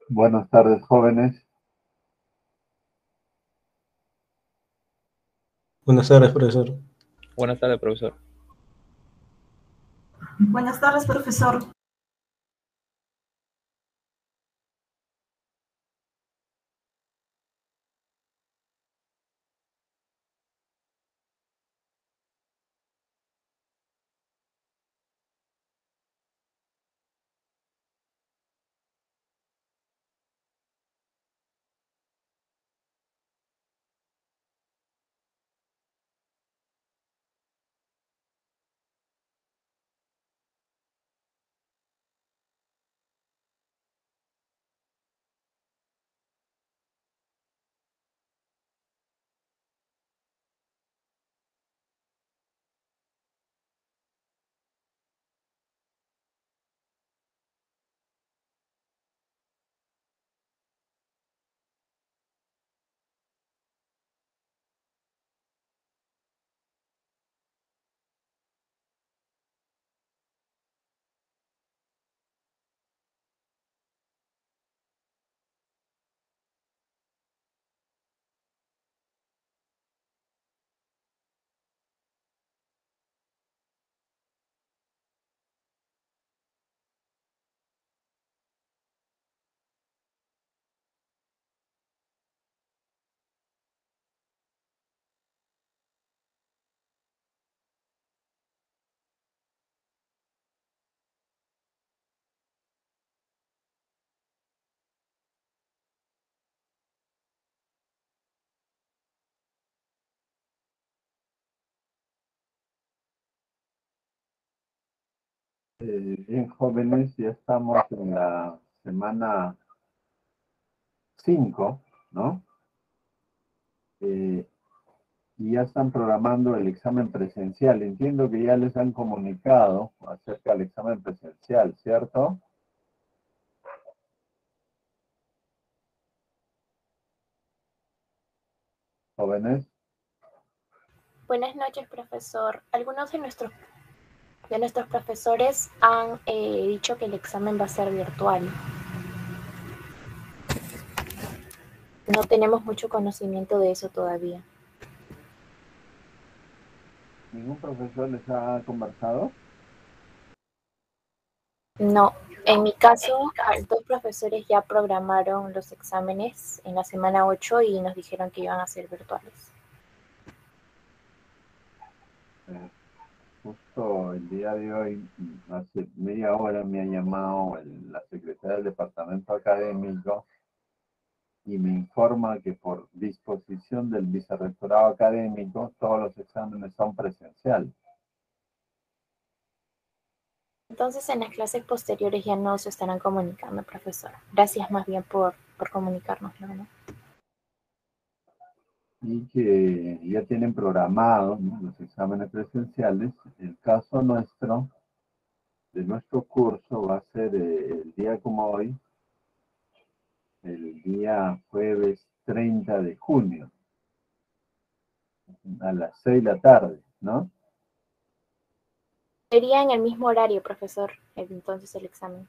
Buenas tardes, jóvenes. Buenas tardes, profesor. Buenas tardes, profesor. Buenas tardes, profesor. Bien, jóvenes, ya estamos en la semana 5, ¿no? Y ya están programando el examen presencial. Entiendo que ya les han comunicado acerca del examen presencial, ¿cierto? Jóvenes. Buenas noches, profesor. Algunos de nuestros profesores han dicho que el examen va a ser virtual. No tenemos mucho conocimiento de eso todavía. ¿Ningún profesor les ha conversado? No, en mi caso, 2 profesores ya programaron los exámenes en la semana 8 y nos dijeron que iban a ser virtuales. Justo el día de hoy, hace media hora, me ha llamado la secretaria del departamento académico y me informa que por disposición del vicerrectorado académico todos los exámenes son presenciales. Entonces, en las clases posteriores ya no se estarán comunicando, profesor. Gracias más bien por comunicárnoslo, ¿no? Y que ya tienen programados, ¿no?, los exámenes presenciales. El caso nuestro, de nuestro curso, va a ser el día como hoy, el día jueves 30 de junio, a las 6 de la tarde, ¿no? Sería en el mismo horario, profesor, entonces el examen.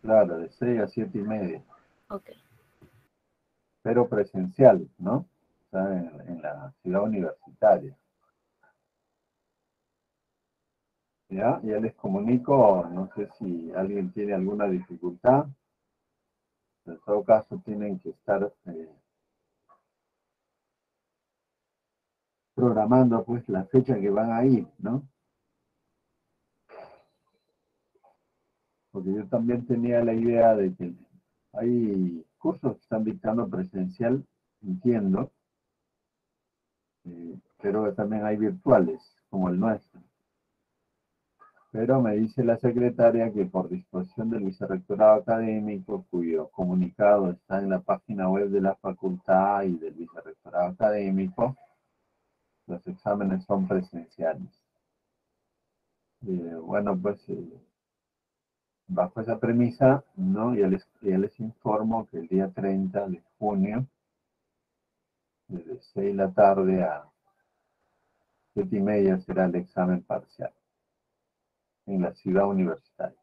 Claro, de 6 a 7 y media. Ok. Pero presencial, ¿no? O sea, en la ciudad universitaria. ¿Ya? Ya les comunico, no sé si alguien tiene alguna dificultad. En todo caso, tienen que estar programando pues la fecha que van a ir, ¿no? Porque yo también tenía la idea de que hay cursos que están dictando presencial, entiendo, pero también hay virtuales, como el nuestro. Pero me dice la secretaria que por disposición del vicerrectorado académico, cuyo comunicado está en la página web de la facultad y del vicerrectorado académico, los exámenes son presenciales. Bueno, pues bajo esa premisa, ¿no? Ya les informo que el día 30 de junio, desde 6 de la tarde a 7 y media, será el examen parcial en la ciudad universitaria.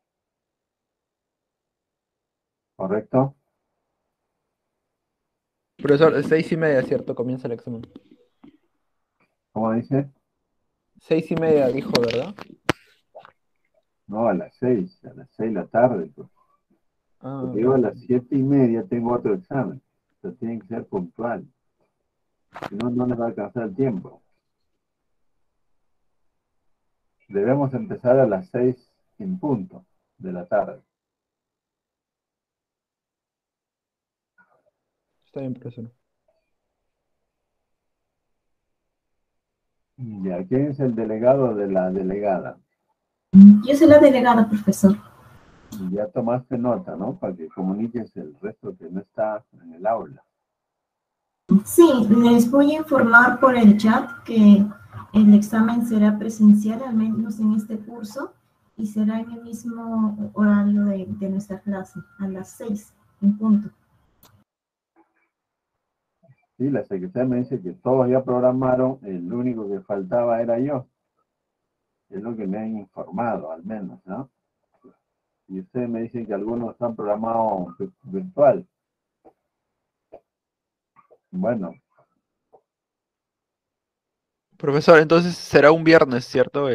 ¿Correcto? Profesor, 6:30, ¿cierto? Comienza el examen. ¿Cómo dice? 6:30 dijo, ¿verdad? No, a las 6 de la tarde, pues. Ah, Porque yo a las 7:30 tengo otro examen. O sea, tienen que ser puntual. Si no, no les va a alcanzar el tiempo. Debemos empezar a las 6 en punto de la tarde. está bien, profesor. Ya, ¿quién es el delegado de la delegada? Yo soy la delegada, profesor. Ya tomaste nota, ¿no? Para que comuniques el resto que no está en el aula. Sí, les voy a informar por el chat que el examen será presencial, al menos en este curso, y será en el mismo horario de nuestra clase, a las 6 en punto. Sí, la secretaria me dice que todos ya programaron, el único que faltaba era yo. Es lo que me han informado, al menos, ¿no? Y ustedes me dicen que algunos están programados virtual. Bueno, Profesor, entonces será un viernes, ¿cierto?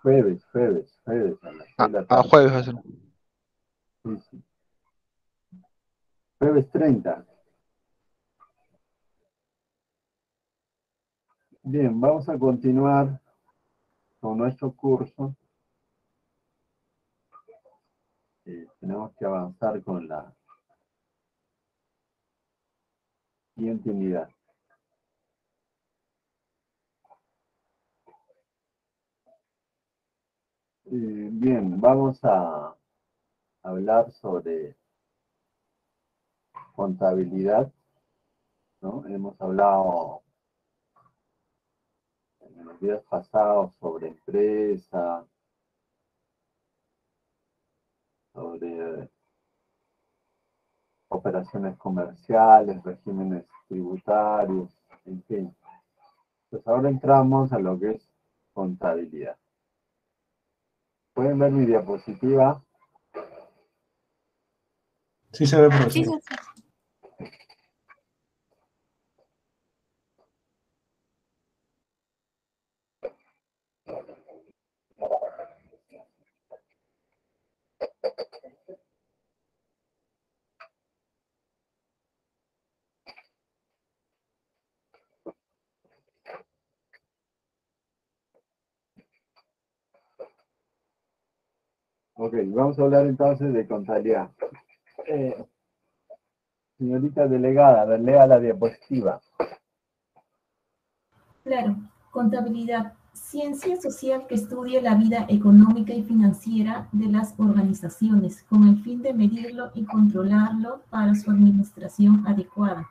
jueves, a las 6 de la tarde. Jueves va a ser. Sí, sí. Jueves 30. Bien, vamos a continuar con nuestro curso. Tenemos que avanzar con la siguiente unidad. Bien, vamos a hablar sobre contabilidad, ¿no? Hemos hablado en los días pasados sobre empresa, sobre operaciones comerciales, regímenes tributarios, en fin. Pues ahora entramos a lo que es contabilidad. ¿Pueden ver mi diapositiva? Sí se ve, Sí, profesor. sí, sí. Ok, vamos a hablar entonces de contabilidad. Señorita delegada, a ver, lea la diapositiva. Claro, contabilidad, ciencia social que estudia la vida económica y financiera de las organizaciones con el fin de medirlo y controlarlo para su administración adecuada.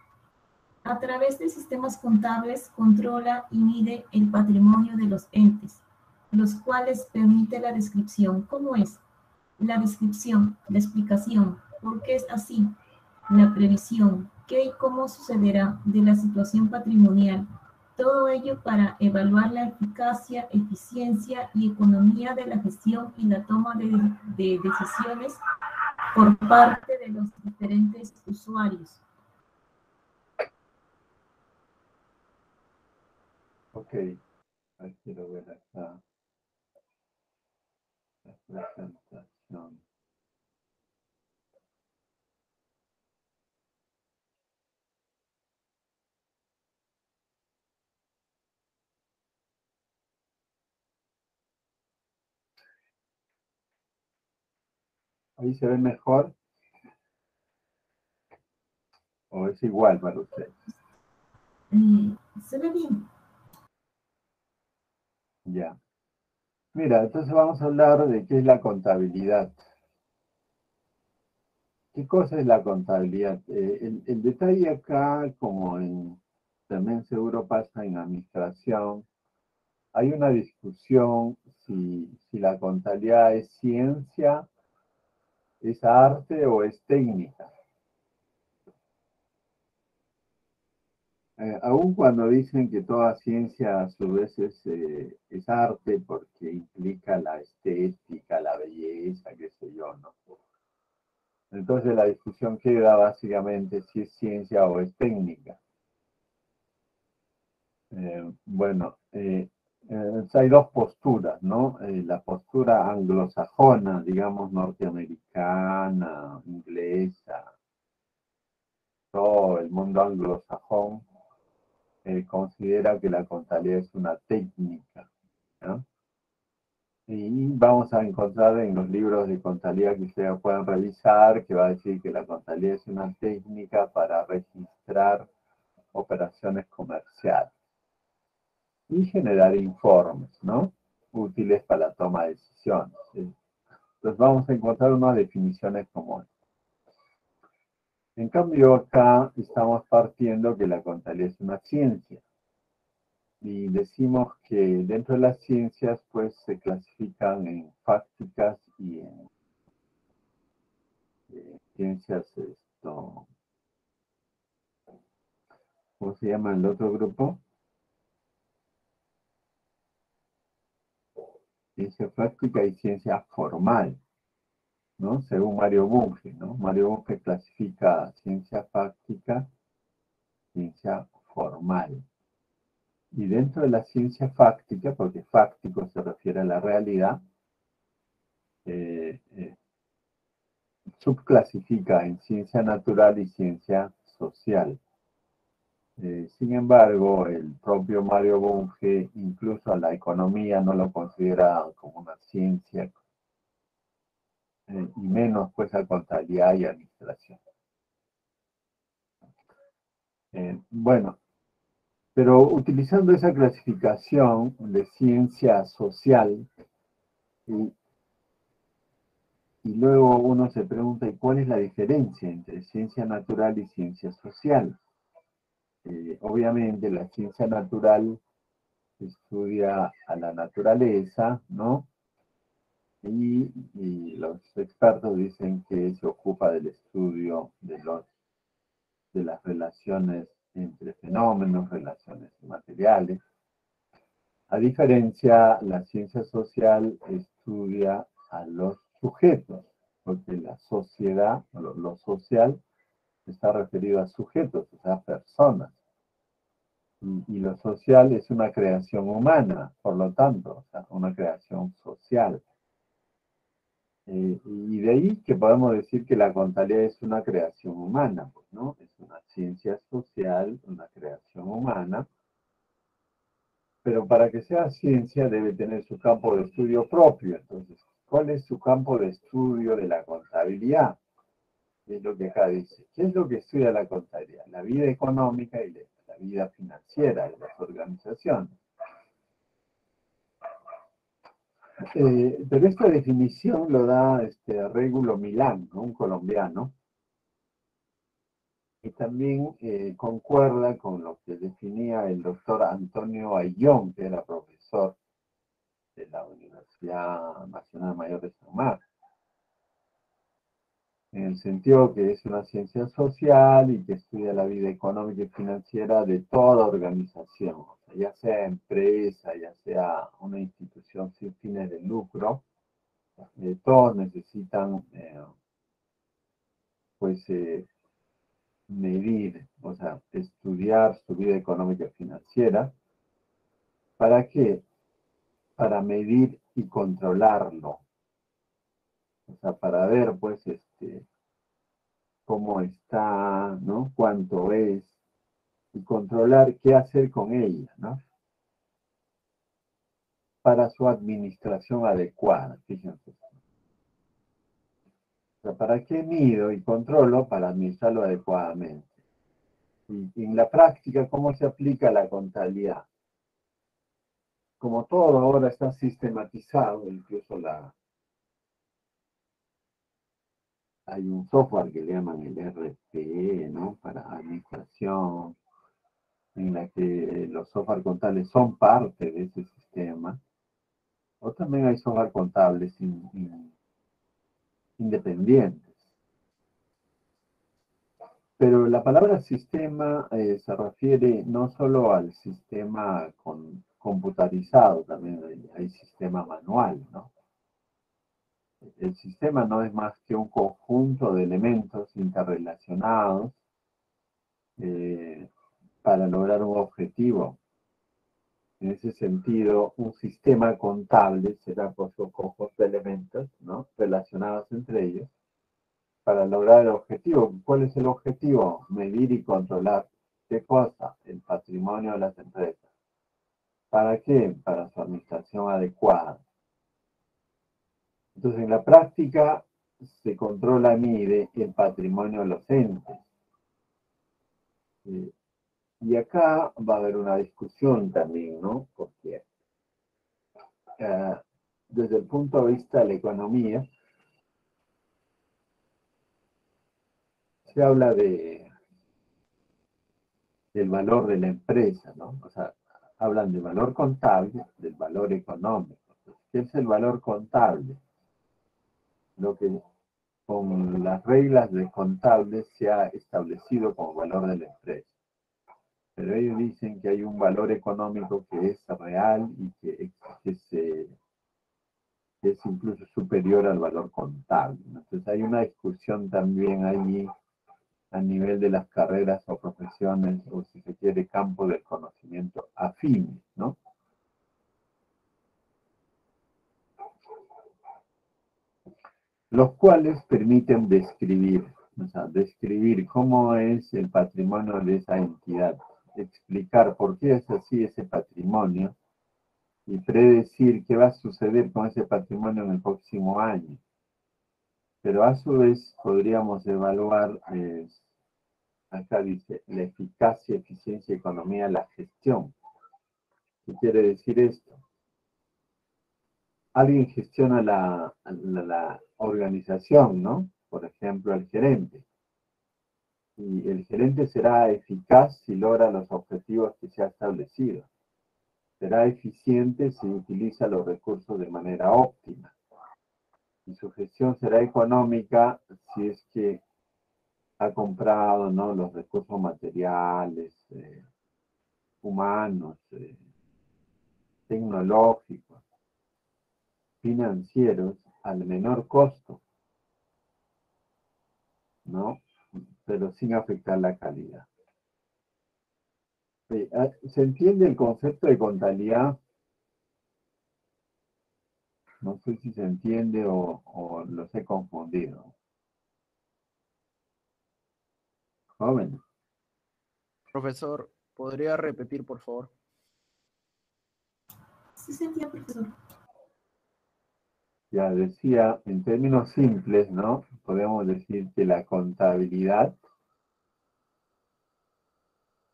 A través de sistemas contables controla y mide el patrimonio de los entes, los cuales permite la descripción. ¿Cómo es? La descripción, la explicación, por qué es así, la previsión, qué y cómo sucederá de la situación patrimonial. Todo ello para evaluar la eficacia, eficiencia y economía de la gestión y la toma de decisiones por parte de los diferentes usuarios. Ok, ahí quiero ver acá la presentación. ¿Ahí se ve mejor o es igual para ustedes? Se ve bien. Ya. Mira, entonces vamos a hablar de qué es la contabilidad. ¿Qué cosa es la contabilidad? El detalle acá, como también seguro pasa en administración, hay una discusión si la contabilidad es ciencia, es arte o es técnica. Aun cuando dicen que toda ciencia a su vez es arte porque implica la estética, la belleza, qué sé yo, ¿no? Entonces la discusión queda básicamente si es ciencia o es técnica. Bueno, hay dos posturas, ¿no? La postura anglosajona, digamos, norteamericana, inglesa, todo el mundo anglosajón considera que la contabilidad es una técnica, ¿no? Y vamos a encontrar en los libros de contabilidad que ustedes puedan revisar, que va a decir que la contabilidad es una técnica para registrar operaciones comerciales y generar informes, ¿no? Útiles para la toma de decisiones, ¿sí? Entonces vamos a encontrar unas definiciones como esta. En cambio, acá estamos partiendo que la contabilidad es una ciencia. Y decimos que dentro de las ciencias, pues, se clasifican en fácticas y en ciencias, ¿cómo se llama el otro grupo? Ciencia práctica y ciencia formal, ¿no? Según Mario Bunge, ¿no? Mario Bunge clasifica ciencia práctica, ciencia formal. Y dentro de la ciencia fáctica, porque fáctico se refiere a la realidad, subclasifica en ciencia natural y ciencia social. Sin embargo, el propio Mario Bunge, incluso a la economía, no lo considera como una ciencia, y menos pues a contabilidad y administración. Bueno, pero utilizando esa clasificación de ciencia social, y luego uno se pregunta, ¿y cuál es la diferencia entre ciencia natural y ciencia social? Obviamente la ciencia natural estudia a la naturaleza, ¿no? Y los expertos dicen que se ocupa del estudio de las relaciones entre fenómenos, relaciones materiales. A diferencia, la ciencia social estudia a los sujetos, porque la sociedad, lo social, está referido a sujetos, o sea, personas. Y lo social es una creación humana, por lo tanto, o sea, una creación social. Y de ahí que podemos decir que la contabilidad es una creación humana, pues, ¿no? Es una ciencia social, una creación humana, pero para que sea ciencia debe tener su campo de estudio propio. Entonces, ¿cuál es su campo de estudio de la contabilidad? Es lo que acá dice. ¿Qué es lo que estudia la contabilidad? La vida económica y la vida financiera de las organizaciones. Pero esta definición lo da Régulo Milán, ¿no? Un colombiano, y también concuerda con lo que definía el doctor Antonio Ayllón, que era profesor de la Universidad Nacional Mayor de San Marcos, en el sentido que es una ciencia social y que estudia la vida económica y financiera de toda organización, o sea, ya sea empresa, ya sea una institución sin fines de lucro, todos necesitan pues medir, o sea, estudiar su vida económica y financiera. ¿Para qué? Para medir y controlarlo. O sea, para ver, pues, cómo está, ¿no? Cuánto es, y controlar qué hacer con ella, ¿no? Para su administración adecuada, fíjense. O sea, ¿para qué mido y controlo? Para administrarlo adecuadamente. Y en la práctica, ¿cómo se aplica la contabilidad? Como todo ahora está sistematizado, incluso hay un software que le llaman el RP, ¿no? Para administración, en la que los software contables son parte de ese sistema. O también hay software contables independientes. Pero la palabra sistema se refiere no solo al sistema computarizado, también hay sistema manual, ¿no? El sistema no es más que un conjunto de elementos interrelacionados para lograr un objetivo. En ese sentido, un sistema contable será pues, un conjunto de elementos, ¿no?, relacionados entre ellos para lograr el objetivo. ¿Cuál es el objetivo? Medir y controlar. ¿Qué cosa? El patrimonio de las empresas. ¿Para qué? Para su administración adecuada. Entonces, en la práctica se controla, mide el patrimonio de los entes. Y acá va a haber una discusión también, ¿no? Porque desde el punto de vista de la economía, se habla del valor de la empresa, ¿no? O sea, hablan del valor contable, del valor económico. ¿Qué es el valor contable? Lo que con las reglas de contables se ha establecido como valor de la empresa. Pero ellos dicen que hay un valor económico que es real y que es incluso superior al valor contable. Entonces hay una discusión también allí a nivel de las carreras o profesiones, o si se quiere, campo del conocimiento afines, ¿no? Los cuales permiten describir, o sea, describir cómo es el patrimonio de esa entidad, explicar por qué es así ese patrimonio y predecir qué va a suceder con ese patrimonio en el próximo año. Pero a su vez podríamos evaluar, acá dice, la eficacia, eficiencia, economía, la gestión. ¿Qué quiere decir esto? Alguien gestiona la organización, ¿no? Por ejemplo, el gerente. Y el gerente será eficaz si logra los objetivos que se ha establecido. Será eficiente si utiliza los recursos de manera óptima. Y su gestión será económica si es que ha comprado, ¿no?, los recursos materiales, humanos, tecnológicos, financieros, al menor costo, ¿no? Pero sin afectar la calidad. ¿Se entiende el concepto de contabilidad? No sé si se entiende o los he confundido. Jóvenes. Profesor, ¿podría repetir, por favor? Sí se entiende, profesor. Ya decía, en términos simples, ¿no? Podemos decir que la contabilidad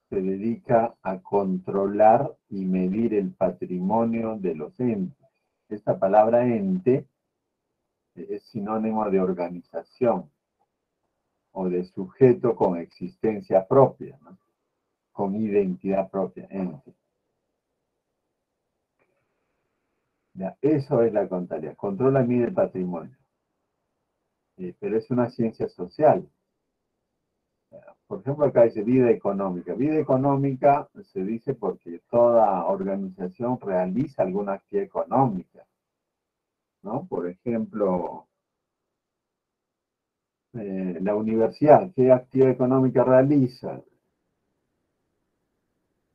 se dedica a controlar y medir el patrimonio de los entes. Esta palabra ente es sinónimo de organización o de sujeto con existencia propia, ¿no?, con identidad propia, ente. Ya, eso es la contabilidad, controla y mide el patrimonio. Pero es una ciencia social. Por ejemplo, acá dice vida económica. Vida económica se dice porque toda organización realiza alguna actividad económica, ¿no? Por ejemplo, la universidad, ¿qué actividad económica realiza?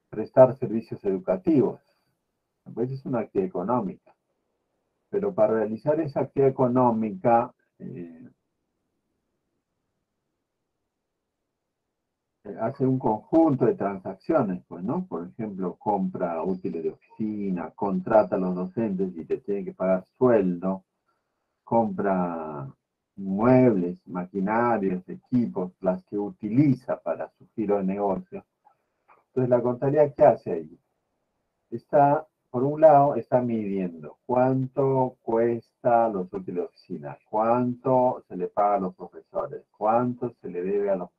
Prestar servicios educativos. Pues es una actividad económica. Pero para realizar esa actividad económica, hace un conjunto de transacciones, pues, ¿no? Por ejemplo, compra útiles de oficina, contrata a los docentes y te tiene que pagar sueldo, compra muebles, maquinarias, equipos, las que utiliza para su giro de negocio. Entonces, la contabilidad, ¿qué hace ahí? Está, por un lado, está midiendo cuánto cuesta los útiles de oficina, cuánto se le paga a los profesores, cuánto se le debe a los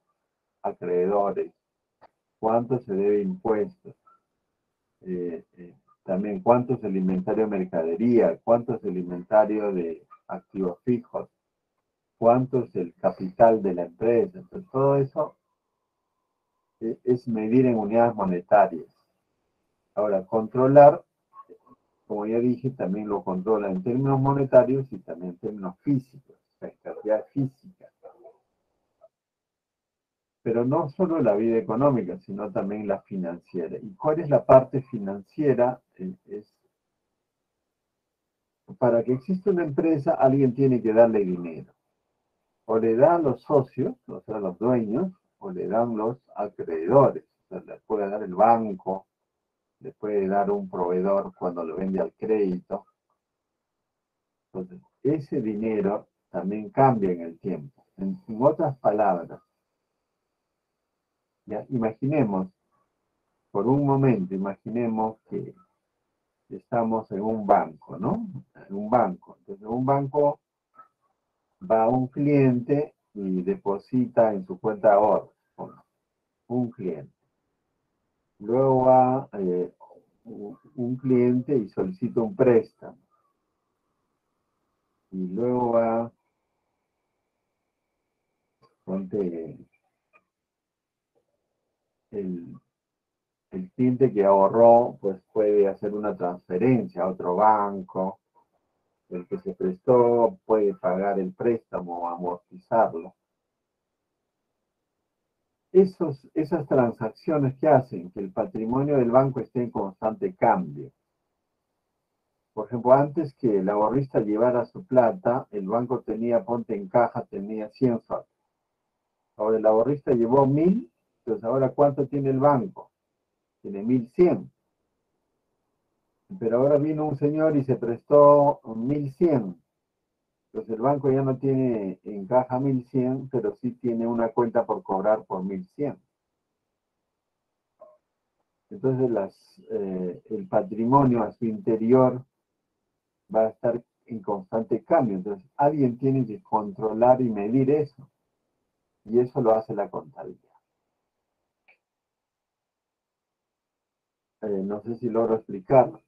acreedores, cuánto se debe impuestos, también cuánto es el inventario de mercadería, cuánto es el inventario de activos fijos, cuánto es el capital de la empresa. Entonces, todo eso es medir en unidades monetarias. Ahora, controlar como ya dije, también lo controla en términos monetarios y también en términos físicos, o sea, en cantidad física. Pero no solo la vida económica, sino también la financiera. ¿Y cuál es la parte financiera? Para que exista una empresa, alguien tiene que darle dinero. O le dan los socios, o sea, los dueños, o le dan los acreedores. O sea, le puede dar el banco, le puede dar un proveedor cuando lo vende al crédito. Entonces, ese dinero también cambia en el tiempo. En otras palabras, ya, imaginemos, por un momento, imaginemos que estamos en un banco, ¿no? En un banco. Entonces, en un banco va un cliente y deposita en su cuenta de ahorros, un cliente. Luego va un cliente y solicita un préstamo. Y luego va, ponte, el cliente que ahorró, pues puede hacer una transferencia a otro banco. El que se prestó puede pagar el préstamo o amortizarlo. Esas transacciones que hacen que el patrimonio del banco esté en constante cambio. Por ejemplo, antes que el ahorrista llevara su plata, el banco tenía, ponte en caja, tenía 100 soles. Ahora el ahorrista llevó 1000, entonces ahora ¿cuánto tiene el banco? Tiene 1100. Pero ahora vino un señor y se prestó 1100. Entonces el banco ya no tiene en caja 1100, pero sí tiene una cuenta por cobrar por 1100. Entonces el patrimonio a su interior va a estar en constante cambio. Entonces alguien tiene que controlar y medir eso. Y eso lo hace la contabilidad. No sé si logro explicarlo.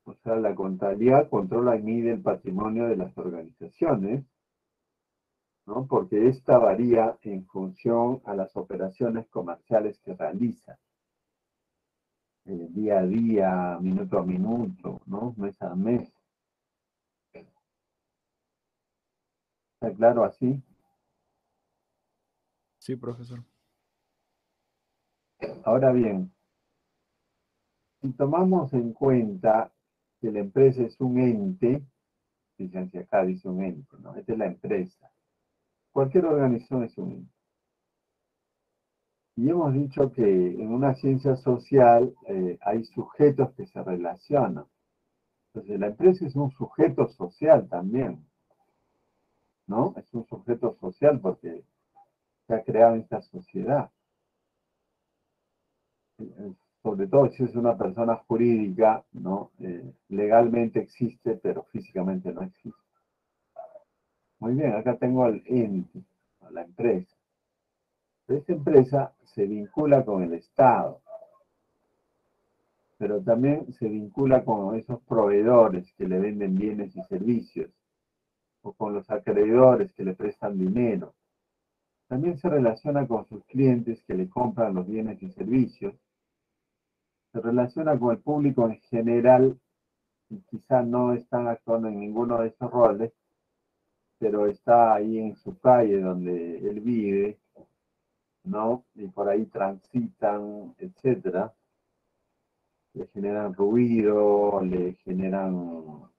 O sea, la contabilidad controla y mide el patrimonio de las organizaciones, ¿no? Porque esta varía en función a las operaciones comerciales que realiza. Día a día, minuto a minuto, ¿no? Mes a mes. ¿Está claro así? Sí, profesor. Ahora bien, si tomamos en cuenta que la empresa es un ente, fíjense acá dice un ente, ¿no? Esta es la empresa. Cualquier organización es un ente. Y hemos dicho que en una ciencia social hay sujetos que se relacionan. Entonces la empresa es un sujeto social también, ¿no? Es un sujeto social porque se ha creado esta sociedad. Sobre todo si es una persona jurídica, ¿no? Legalmente existe, pero físicamente no existe. Muy bien, acá tengo al ente, a la empresa. Esta empresa se vincula con el Estado, pero también se vincula con esos proveedores que le venden bienes y servicios, o con los acreedores que le prestan dinero. También se relaciona con sus clientes que le compran los bienes y servicios. Se relaciona con el público en general, y quizá no están actuando en ninguno de esos roles, pero está ahí en su calle donde él vive, ¿no? Y por ahí transitan, etcétera. Le generan ruido, le generan,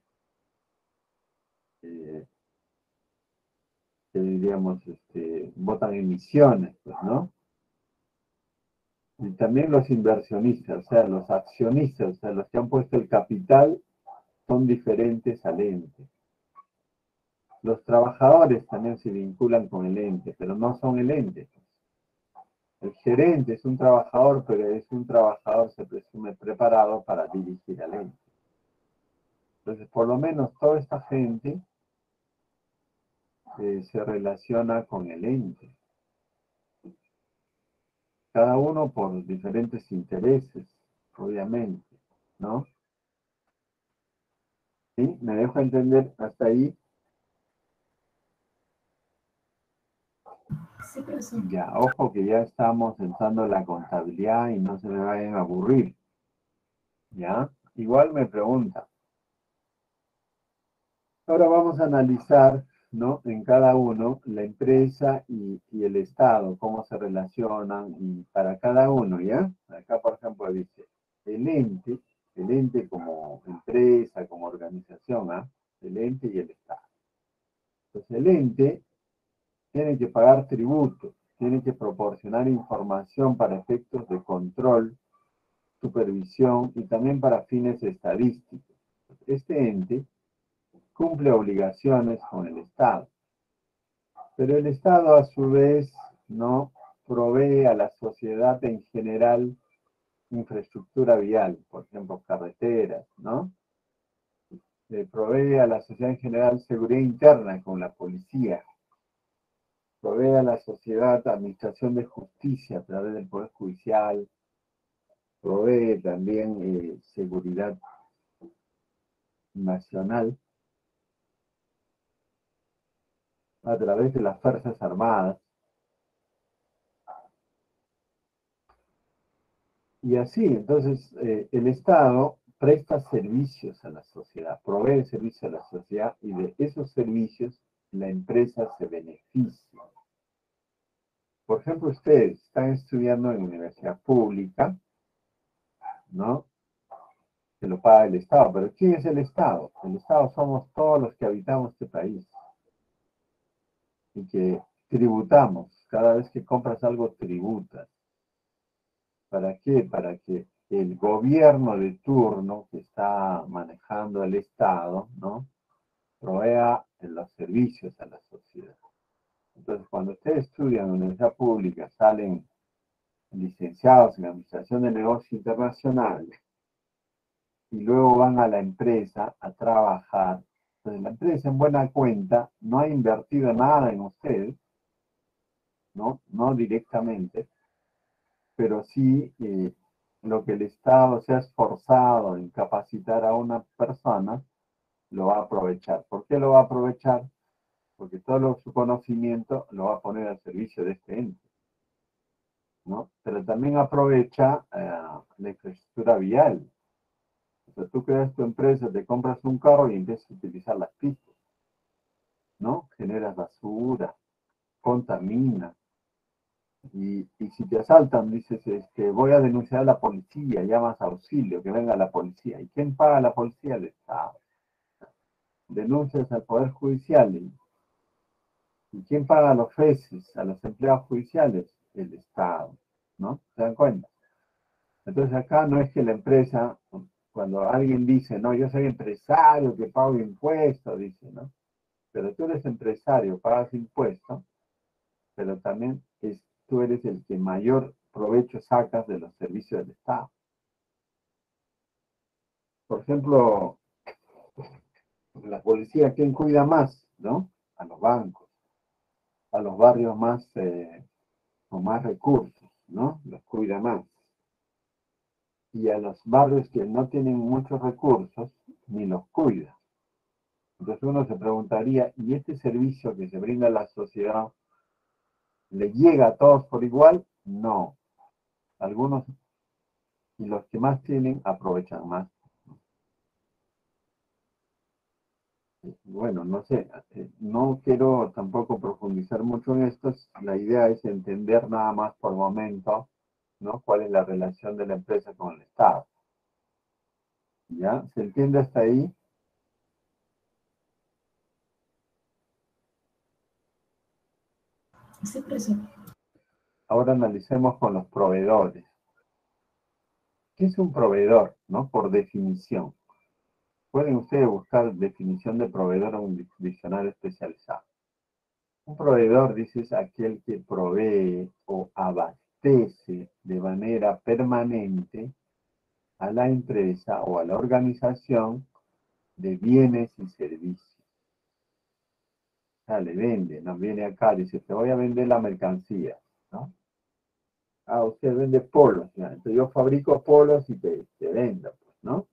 eh, diríamos, botan emisiones, pues, ¿no? Y también los inversionistas, o sea, los accionistas, o sea, los que han puesto el capital, son diferentes al ente. Los trabajadores también se vinculan con el ente, pero no son el ente. El gerente es un trabajador, pero es un trabajador, se presume, preparado para dirigir al ente. Entonces, por lo menos toda esta gente se relaciona con el ente. Cada uno por diferentes intereses, obviamente, ¿no? ¿Sí? ¿Me dejo entender hasta ahí? Sí, profesor. Ya, ojo que ya estamos pensando en la contabilidad y no se me vayan a aburrir. ¿Ya? Igual me pregunta. Ahora vamos a analizar, ¿no? En cada uno, la empresa y el Estado, cómo se relacionan y para cada uno, ¿ya? Acá, por ejemplo, dice, el ente como empresa, como organización, ¿ah? El ente y el Estado. Entonces, el ente tiene que pagar tributos, tiene que proporcionar información para efectos de control, supervisión y también para fines estadísticos. Este ente cumple obligaciones con el Estado, pero el Estado a su vez no provee a la sociedad en general infraestructura vial, por ejemplo, carreteras, ¿no? Provee a la sociedad en general seguridad interna con la policía, provee a la sociedad administración de justicia a través del Poder Judicial, provee también seguridad nacional a través de las Fuerzas Armadas. Y así, entonces, el Estado presta servicios a la sociedad, provee servicios a la sociedad y de esos servicios la empresa se beneficia. Por ejemplo, ustedes están estudiando en universidad pública, ¿no? Que lo paga el Estado, pero ¿quién es el Estado? El Estado somos todos los que habitamos este país y que tributamos. Cada vez que compras algo, tributas. ¿Para qué? Para que el gobierno de turno que está manejando el Estado, ¿no? Provea los servicios a la sociedad. Entonces, cuando ustedes estudian en universidad pública, salen licenciados en Administración de Negocios Internacionales y luego van a la empresa a trabajar. Entonces, la empresa en buena cuenta no ha invertido nada en ustedes, ¿no? No directamente, pero sí lo que el Estado se ha esforzado en capacitar a una persona, lo va a aprovechar. ¿Por qué lo va a aprovechar? Porque todo su conocimiento lo va a poner al servicio de este ente, ¿no? Pero también aprovecha la infraestructura vial. O sea, tú creas tu empresa, te compras un carro y empiezas a utilizar las pistas, ¿no? Generas basura, contamina. Y si te asaltan, dices, voy a denunciar a la policía, llamas a auxilio, que venga la policía. ¿Y quién paga la policía? El Estado. Denuncias al Poder Judicial. ¿Y quién paga a los jueces, a los empleados judiciales? El Estado, ¿no? ¿Se dan cuenta? Entonces acá no es que la empresa, cuando alguien dice, no, yo soy empresario que pago impuestos, dice, ¿no? Pero tú eres empresario, pagas impuestos, pero también tú eres el que mayor provecho sacas de los servicios del Estado. Por ejemplo, la policía, ¿quién cuida más? ¿No? A los bancos, a los barrios más con más recursos, ¿no? Los cuida más. Y a los barrios que no tienen muchos recursos, ni los cuida. Entonces uno se preguntaría, ¿y este servicio que se brinda a la sociedad le llega a todos por igual? No. Algunos y los que más tienen aprovechan más. Bueno, no sé, no quiero tampoco profundizar mucho en esto. La idea es entender nada más por momento, ¿no? ¿Cuál es la relación de la empresa con el Estado? ¿Ya? ¿Se entiende hasta ahí? Sí, profesor. Ahora analicemos con los proveedores. ¿Qué es un proveedor, no? Por definición. Pueden ustedes buscar definición de proveedor en un diccionario especializado. Un proveedor, dice, es aquel que provee o abastece de manera permanente a la empresa o a la organización de bienes y servicios. O sea, le vende, nos viene acá, dice, te voy a vender la mercancía, ¿no? Ah, usted vende polos, ¿ya? Entonces yo fabrico polos y te vendo, pues, ¿no?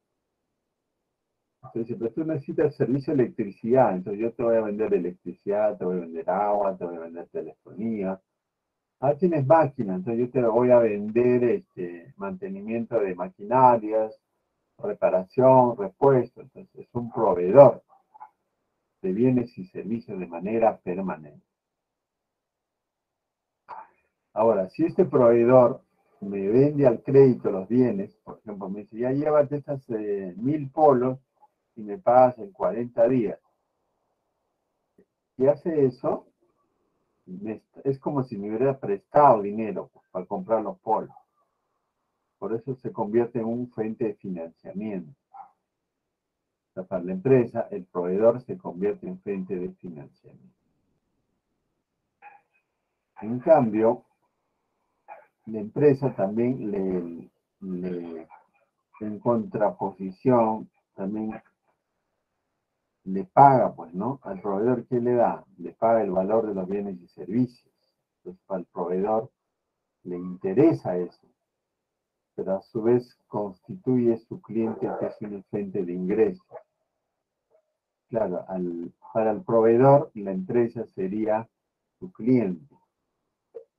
Entonces, pero tú necesitas servicio de electricidad, entonces yo te voy a vender electricidad, te voy a vender agua, te voy a vender telefonía, tienes máquina, entonces yo te voy a vender mantenimiento de maquinarias, reparación, repuesto. Entonces es un proveedor de bienes y servicios de manera permanente. Ahora, si este proveedor me vende al crédito los bienes, por ejemplo, me dice, ya llévate estas 1000 polos y me pagas en 40 días. Y hace eso, es como si me hubiera prestado dinero para comprar los polos. Por eso se convierte en un fuente de financiamiento. O sea, para la empresa, el proveedor se convierte en fuente de financiamiento. En cambio, la empresa también en contraposición, también le paga, pues, ¿no? Al proveedor, ¿qué le da? Le paga el valor de los bienes y servicios. Entonces, para el proveedor le interesa eso, pero a su vez constituye su cliente que es una fuente de ingresos. Claro, para el proveedor, la empresa sería su cliente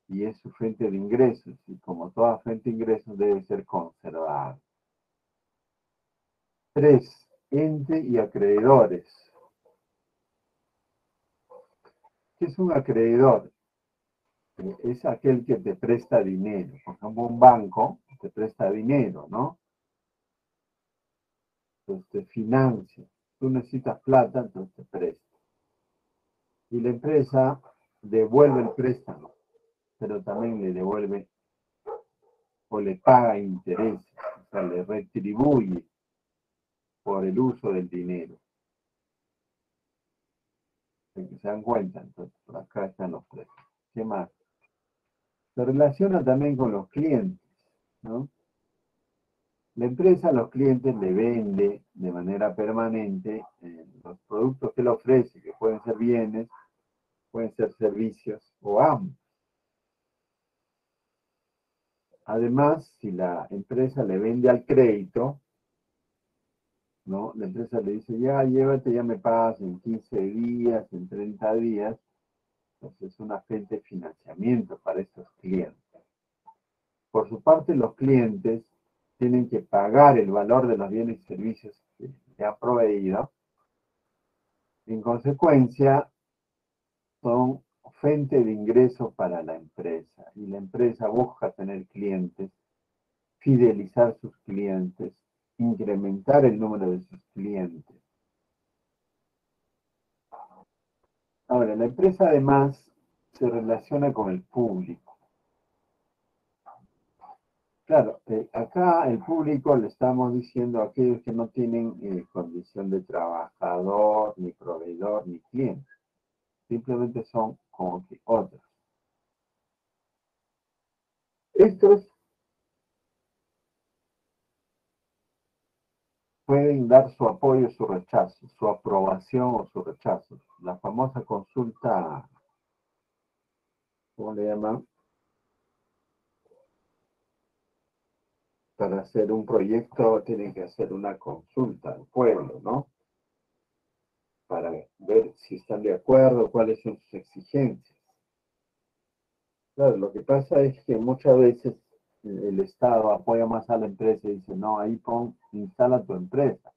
y es su fuente de ingresos, y como toda fuente de ingresos debe ser conservada. 3. Ente y acreedores. ¿Qué es un acreedor? Es aquel que te presta dinero. Por ejemplo, un banco te presta dinero, ¿no? Entonces te financia. Tú necesitas plata, entonces te presta. Y la empresa devuelve el préstamo, pero también le devuelve o le paga intereses, o sea, le retribuye por el uso del dinero. ¿Se dan cuenta? Entonces, por acá están los precios. ¿Qué más? Se relaciona también con los clientes, ¿no? La empresa a los clientes le vende de manera permanente los productos que le ofrece, que pueden ser bienes, pueden ser servicios o ambos. Además, si la empresa le vende al crédito, ¿no? La empresa le dice, ya, llévate, ya me pagas en 15 días, en 30 días. Entonces es una fuente de financiamiento para estos clientes. Por su parte, los clientes tienen que pagar el valor de los bienes y servicios que le ha proveído. En consecuencia, son fuente de ingreso para la empresa. Y la empresa busca tener clientes, fidelizar sus clientes, incrementar el número de sus clientes. Ahora, la empresa además se relaciona con el público. Claro, acá el público le estamos diciendo a aquellos que no tienen condición de trabajador, ni proveedor, ni cliente. Simplemente son como que otros. Estos pueden dar su apoyo o su rechazo, su aprobación o su rechazo. La famosa consulta, ¿cómo le llaman? Para hacer un proyecto tienen que hacer una consulta al pueblo, ¿no? Para ver si están de acuerdo, cuáles son sus exigencias. Claro, lo que pasa es que muchas veces el Estado apoya más a la empresa y dice, no, ahí instala tu empresa.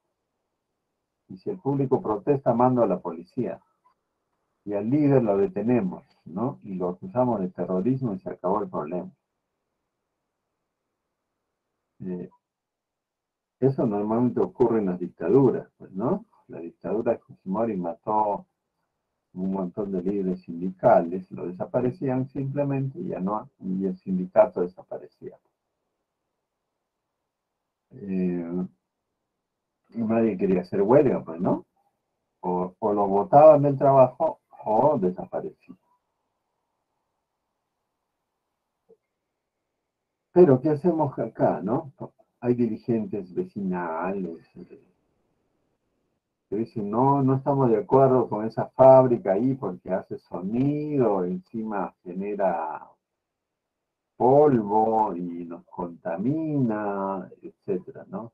Y si el público protesta, mando a la policía. Y al líder lo detenemos, ¿no? Y lo acusamos de terrorismo y se acabó el problema. Eso normalmente ocurre en las dictaduras, pues, ¿no? La dictadura de Fujimori mató un montón de líderes sindicales, lo desaparecían simplemente y ya no, y el sindicato desaparecía. Y nadie quería hacer huelga, pues, ¿no? O lo botaban del trabajo o desaparecía. Pero, ¿qué hacemos acá, no? Hay dirigentes vecinales que dicen, no, no estamos de acuerdo con esa fábrica ahí porque hace sonido, encima genera polvo y nos contamina, etcétera, ¿no?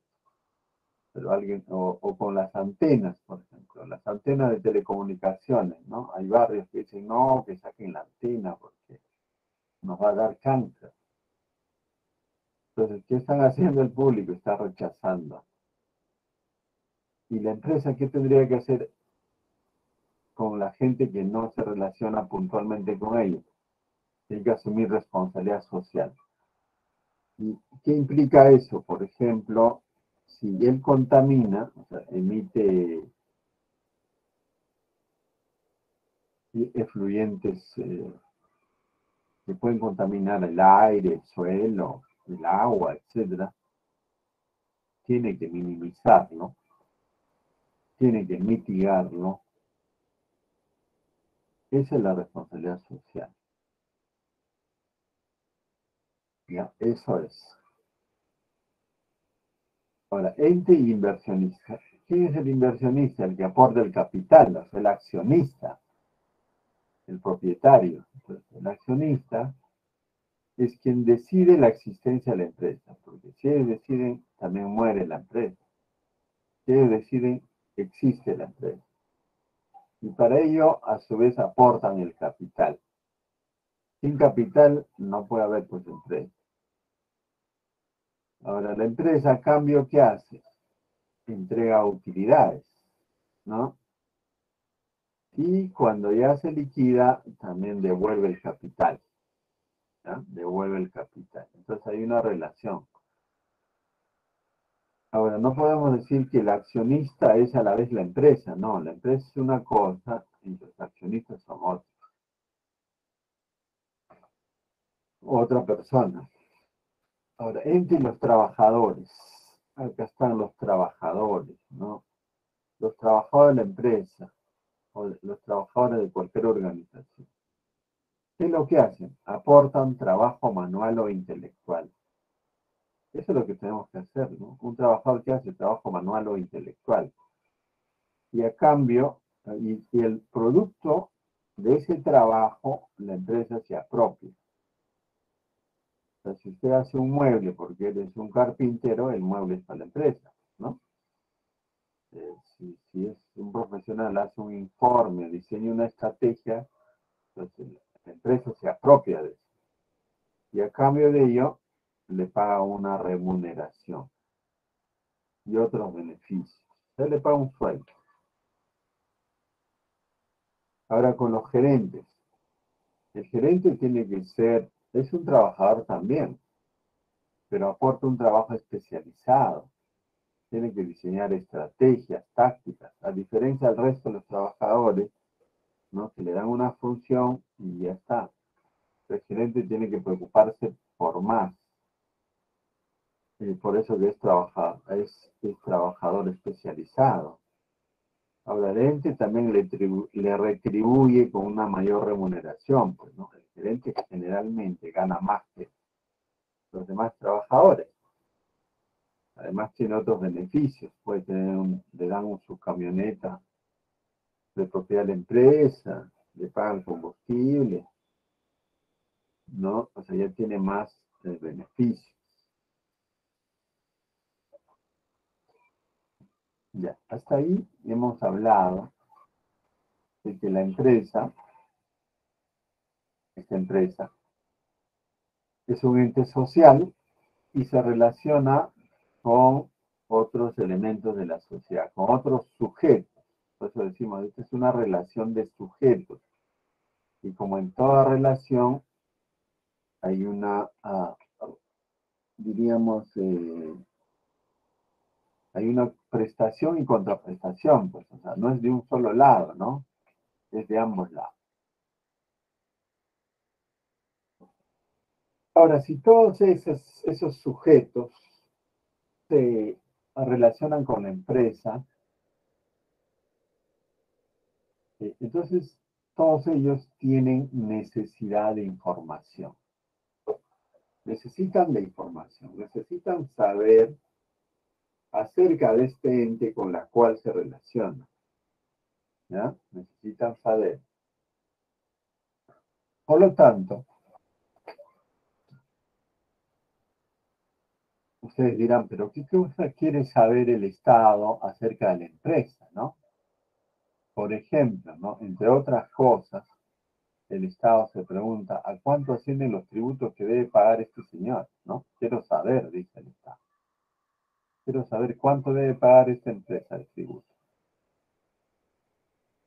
Pero alguien, o con las antenas, por ejemplo, las antenas de telecomunicaciones, ¿no? Hay barrios que dicen, no, que saquen la antena porque nos va a dar cáncer. Entonces, ¿qué están haciendo el público? Está rechazando. ¿Y la empresa qué tendría que hacer con la gente que no se relaciona puntualmente con ellos? Tiene que asumir responsabilidad social. ¿Y qué implica eso? Por ejemplo, si él contamina, o sea, emite efluentes que pueden contaminar el aire, el suelo, el agua, etc., tiene que minimizarlo, tiene que mitigarlo. Esa es la responsabilidad social. ¿Ya? Eso es. Ahora, ente inversionista. ¿Quién es el inversionista? El que aporta el capital, o sea, el accionista, el propietario. Entonces, el accionista es quien decide la existencia de la empresa, porque si ellos deciden, también muere la empresa. Si ellos deciden, existe la empresa. Y para ello, a su vez, aportan el capital. Sin capital no puede haber pues empresa. Ahora, la empresa, a cambio, ¿qué hace? Entrega utilidades, ¿no? Y cuando ya se liquida, también devuelve el capital. ¿Ya? Devuelve el capital. Entonces hay una relación. Ahora, no podemos decir que el accionista es a la vez la empresa. No, la empresa es una cosa y los accionistas son otra persona. Ahora, entre los trabajadores. Acá están los trabajadores, ¿no? Los trabajadores de la empresa o los trabajadores de cualquier organización. ¿Qué es lo que hacen? Aportan trabajo manual o intelectual. Eso es lo que tenemos que hacer, ¿no? Un trabajador que hace trabajo manual o intelectual. Y a cambio, y el producto de ese trabajo, la empresa se apropia. O sea, si usted hace un mueble porque eres un carpintero, el mueble es para la empresa, ¿no? Si es un profesional, hace un informe, diseña una estrategia, entonces la empresa se apropia de eso. Y a cambio de ello, le paga una remuneración y otros beneficios. Usted le paga un sueldo. Ahora con los gerentes. El gerente tiene que ser, es un trabajador también, pero aporta un trabajo especializado. Tiene que diseñar estrategias, tácticas, a diferencia del resto de los trabajadores, ¿no? Que le dan una función y ya está. El gerente tiene que preocuparse por más. Por eso que es trabajador especializado. Ahora, el gerente también le retribuye con una mayor remuneración, pues, ¿no? El gerente generalmente gana más que los demás trabajadores. Además tiene otros beneficios. Puede tener le dan su camioneta de propiedad de la empresa, le pagan combustible, ¿no? O sea, ya tiene más beneficios. Ya, hasta ahí hemos hablado de que la empresa, esta empresa, es un ente social y se relaciona con otros elementos de la sociedad, con otros sujetos. Por eso decimos, esta es una relación de sujetos. Y como en toda relación, hay una, diríamos, hay una prestación y contraprestación, pues, o sea, no es de un solo lado, ¿no? Es de ambos lados. Ahora, si todos esos sujetos se relacionan con la empresa, entonces todos ellos tienen necesidad de información. Necesitan de información, necesitan saber acerca de este ente con la cual se relaciona. ¿Ya? Necesitan saber. Por lo tanto, ustedes dirán, pero ¿qué cosa quiere saber el Estado acerca de la empresa, no? Por ejemplo, ¿no? Entre otras cosas, el Estado se pregunta, ¿a cuánto ascienden los tributos que debe pagar este señor? ¿No? Quiero saber, dice el Estado. Quiero saber cuánto debe pagar esta empresa de tributo.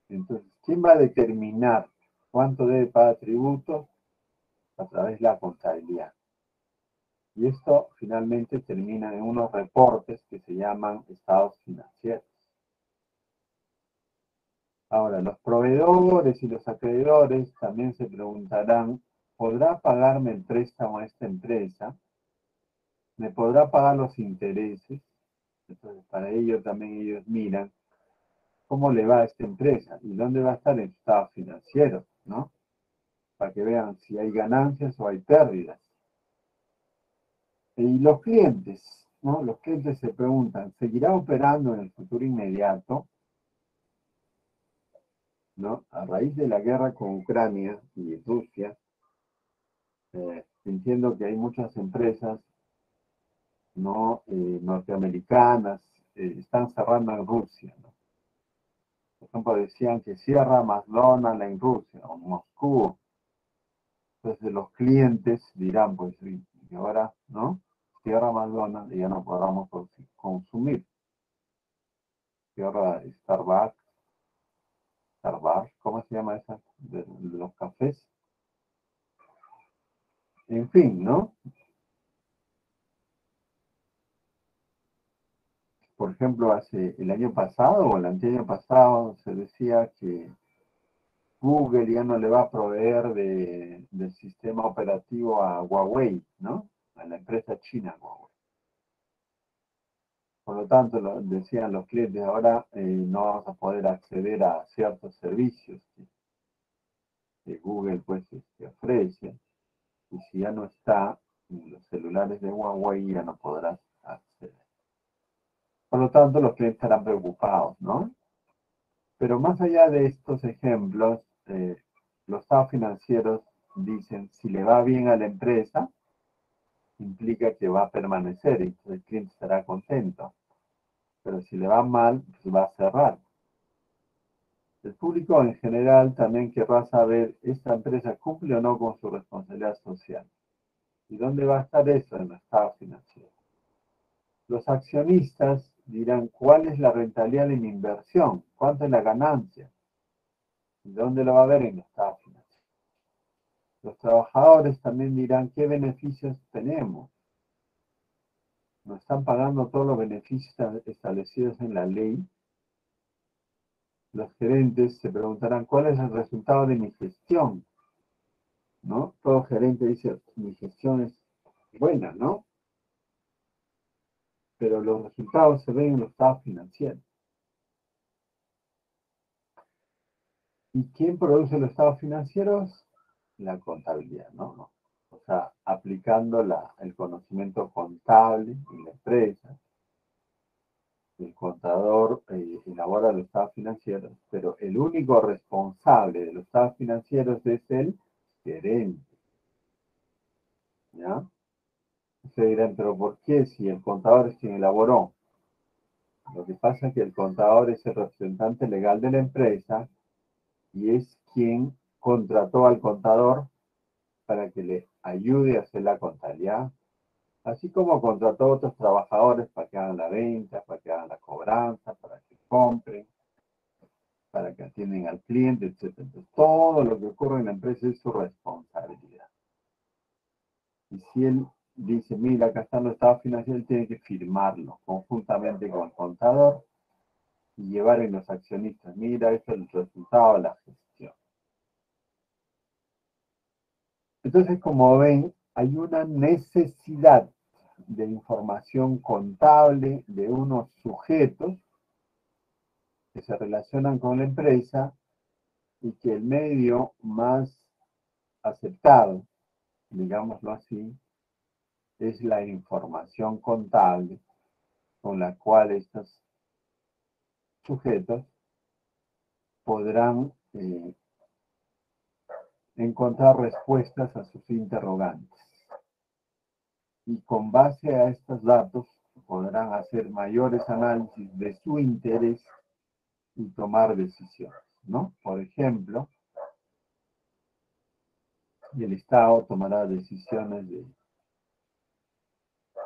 Entonces, ¿quién va a determinar cuánto debe pagar tributos? A través de la contabilidad. Y esto finalmente termina en unos reportes que se llaman estados financieros. Ahora, los proveedores y los acreedores también se preguntarán, ¿podrá pagarme el préstamo a esta empresa? ¿Me podrá pagar los intereses? Entonces, para ello también ellos miran cómo le va a esta empresa y dónde va a estar el estado financiero, ¿no? Para que vean si hay ganancias o hay pérdidas. Y los clientes, ¿no? Los clientes se preguntan, ¿seguirá operando en el futuro inmediato? ¿No? A raíz de la guerra con Ucrania y Rusia, entiendo que hay muchas empresas no norteamericanas están cerrando en Rusia, ¿no? Por ejemplo, decían que cierra McDonald's en Rusia o en Moscú. Entonces los clientes dirán, pues, y ahora, ¿no? Cierra McDonald's y ya no podamos consumir. Cierra Starbucks, ¿cómo se llama esa? De los cafés. En fin, ¿no? Por ejemplo, el año pasado o el anteaño pasado se decía que Google ya no le va a proveer del sistema operativo a Huawei, ¿no? A la empresa china Huawei. Por lo tanto, decían los clientes, ahora no vamos a poder acceder a ciertos servicios que Google pues ofrece. Y si ya no está en los celulares de Huawei, ya no podrás acceder. Por lo tanto, los clientes estarán preocupados, ¿no? Pero más allá de estos ejemplos, los estados financieros dicen, si le va bien a la empresa, implica que va a permanecer y el cliente estará contento. Pero si le va mal, pues va a cerrar. El público en general también querrá saber, ¿esta empresa cumple o no con su responsabilidad social? ¿Y dónde va a estar eso? En los estados financieros. Los accionistas dirán, ¿cuál es la rentabilidad de mi inversión? ¿Cuánto es la ganancia? ¿Y dónde lo va a ver? En los estados financieros. Los trabajadores también dirán, ¿qué beneficios tenemos? ¿Nos están pagando todos los beneficios establecidos en la ley? Los gerentes se preguntarán, ¿cuál es el resultado de mi gestión? ¿No? Todo gerente dice, mi gestión es buena, ¿no? Pero los resultados se ven en los estados financieros. ¿Y quién produce los estados financieros? La contabilidad, ¿no? O sea, aplicando el conocimiento contable en la empresa. El contador elabora los estados financieros, pero el único responsable de los estados financieros es el gerente. ¿Ya? Ustedes dirán, pero ¿por qué si el contador es quien elaboró? Lo que pasa es que el contador es el representante legal de la empresa y es quien contrató al contador para que le ayude a hacer la contabilidad, así como contrató a otros trabajadores para que hagan la venta, para que hagan la cobranza, para que compren, para que atiendan al cliente, etc. Entonces, todo lo que ocurre en la empresa es su responsabilidad. Y si él dice, mira, acá están los estados financieros, él tiene que firmarlo conjuntamente con el contador y llevar en los accionistas, mira, este es el resultado de la gestión. Entonces, como ven, hay una necesidad de información contable de unos sujetos que se relacionan con la empresa y que el medio más aceptado, digámoslo así, es la información contable con la cual estos sujetos podrán encontrar respuestas a sus interrogantes. Y con base a estos datos podrán hacer mayores análisis de su interés y tomar decisiones, ¿no? Por ejemplo, Y el Estado tomará decisiones de,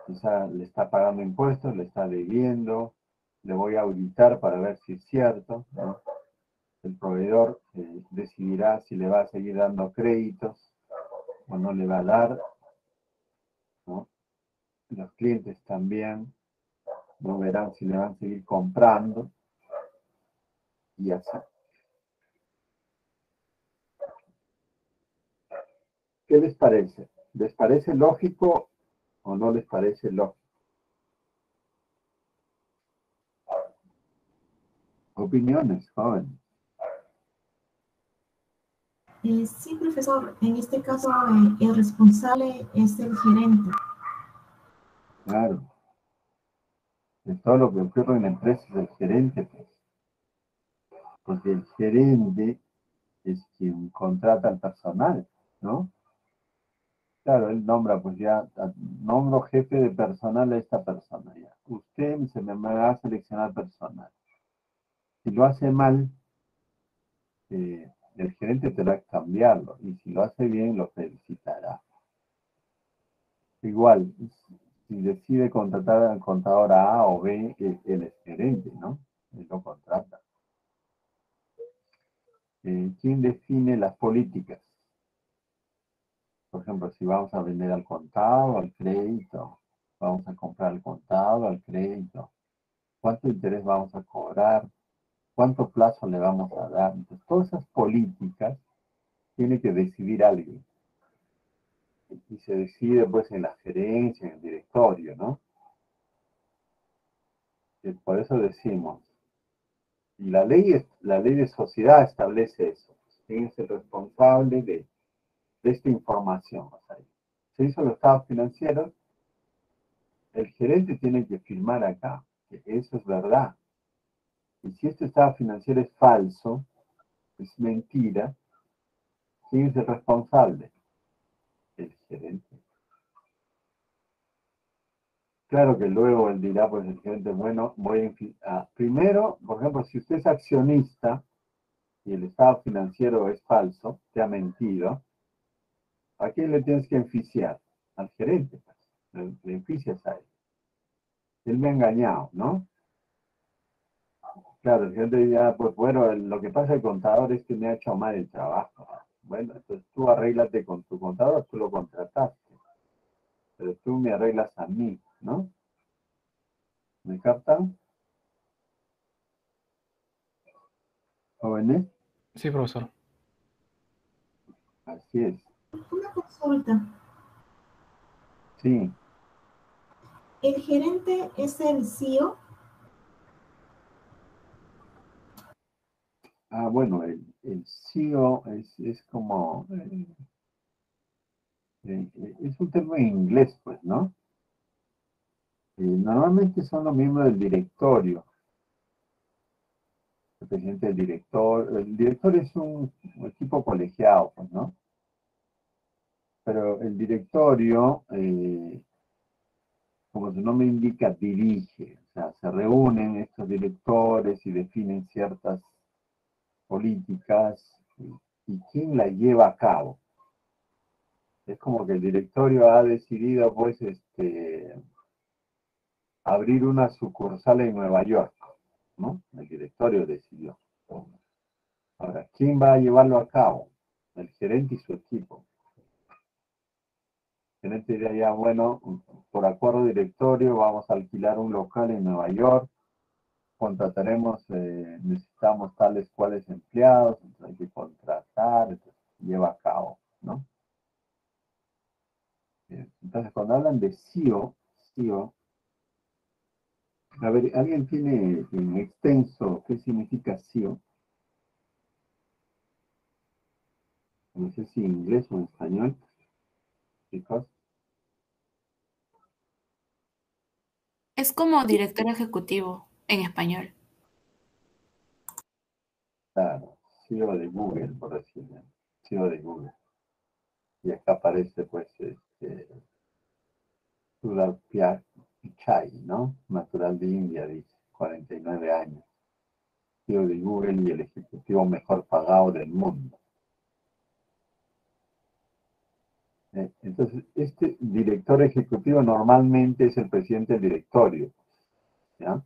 quizá le está pagando impuestos, le está debiendo, le voy a auditar para ver si es cierto, ¿no? El proveedor decidirá si le va a seguir dando créditos o no le va a dar, ¿no? Los clientes también no verán si le van a seguir comprando y así. ¿Qué les parece? ¿Les parece lógico o no les parece lógico? Opiniones, jóvenes. Sí, profesor, en este caso el responsable es el gerente. Claro. De todo lo que ocurre en la empresa es el gerente, pues. Porque el gerente es quien contrata al personal, ¿no? Claro, él nombra, pues ya, nombro jefe de personal a esta persona, ya. Usted se me va a seleccionar personal. Si lo hace mal, el gerente tendrá que cambiarlo, y si lo hace bien, lo felicitará. Igual, si decide contratar al contador A o B, él es gerente, ¿no? Él lo contrata. ¿Quién define las políticas? Por ejemplo, si vamos a vender al contado, al crédito, vamos a comprar al contado, al crédito, cuánto interés vamos a cobrar, cuánto plazo le vamos a dar. Entonces, todas esas políticas tiene que decidir alguien. Y se decide pues en la gerencia, en el directorio, ¿no? Y por eso decimos, y la ley de sociedad establece eso. ¿Quién es el responsable de esta información? O sea, se hizo los estados financieros, el gerente tiene que firmar acá, que eso es verdad. Y si este estado financiero es falso, es mentira, ¿quién es el responsable? El gerente. Claro que luego él dirá, pues el gerente, bueno, voy a primero, por ejemplo, si usted es accionista y el estado financiero es falso, te ha mentido, ¿a quién le tienes que enficiar? Al gerente, pues. Le enficias a él. Él me ha engañado, ¿no? Claro, el gerente dirá, pues bueno, lo que pasa el contador es que me ha hecho mal el trabajo. Bueno, entonces tú arréglate con tu contador, tú lo contrataste, pero tú me arreglas a mí, ¿no? ¿Me captan, jóvenes? Sí, profesor. Así es. Una consulta. Sí. ¿El gerente es el CEO? Bueno, el CEO es como, es un término en inglés, pues, ¿no? Normalmente son los miembros del directorio, el presidente del director. El director es un equipo colegiado, pues, ¿no? Pero el directorio, como su nombre indica, dirige. O sea, se reúnen estos directores y definen ciertas políticas y quién las lleva a cabo. Es como que el directorio ha decidido, pues, abrir una sucursal en Nueva York, ¿no? El directorio decidió. Ahora, ¿quién va a llevarlo a cabo? El gerente y su equipo. El gerente diría ya, bueno, por acuerdo directorio vamos a alquilar un local en Nueva York, contrataremos, necesitamos tales cuales empleados, entonces hay que contratar, entonces lleva a cabo, ¿no? Entonces, cuando hablan de CEO, a ver, ¿alguien tiene en extenso qué significa CEO? No sé si en inglés o en español, chicos. Es como director ejecutivo en español. Claro, CEO de Google, por decirlo. CEO de Google. Y acá aparece, pues, Sudhir Pichai, ¿no? Natural de India, dice, 49 años. CEO de Google y el ejecutivo mejor pagado del mundo. Entonces, este director ejecutivo normalmente es el presidente del directorio, ¿ya?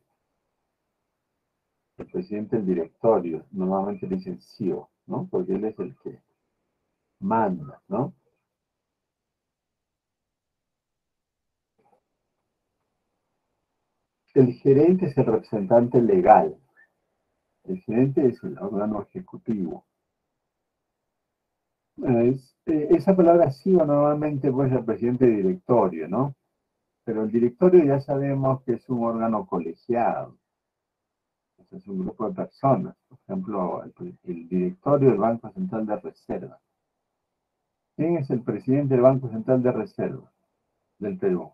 El presidente del directorio, normalmente le dicen CEO, ¿no? Porque él es el que manda, ¿no? El gerente es el representante legal. El gerente es el órgano ejecutivo. Esa palabra CEO normalmente pues el presidente del directorio, ¿no? Pero el directorio ya sabemos que es un órgano colegiado. Es un grupo de personas. Por ejemplo, el directorio del Banco Central de Reserva. ¿Quién es el presidente del Banco Central de Reserva del Perú?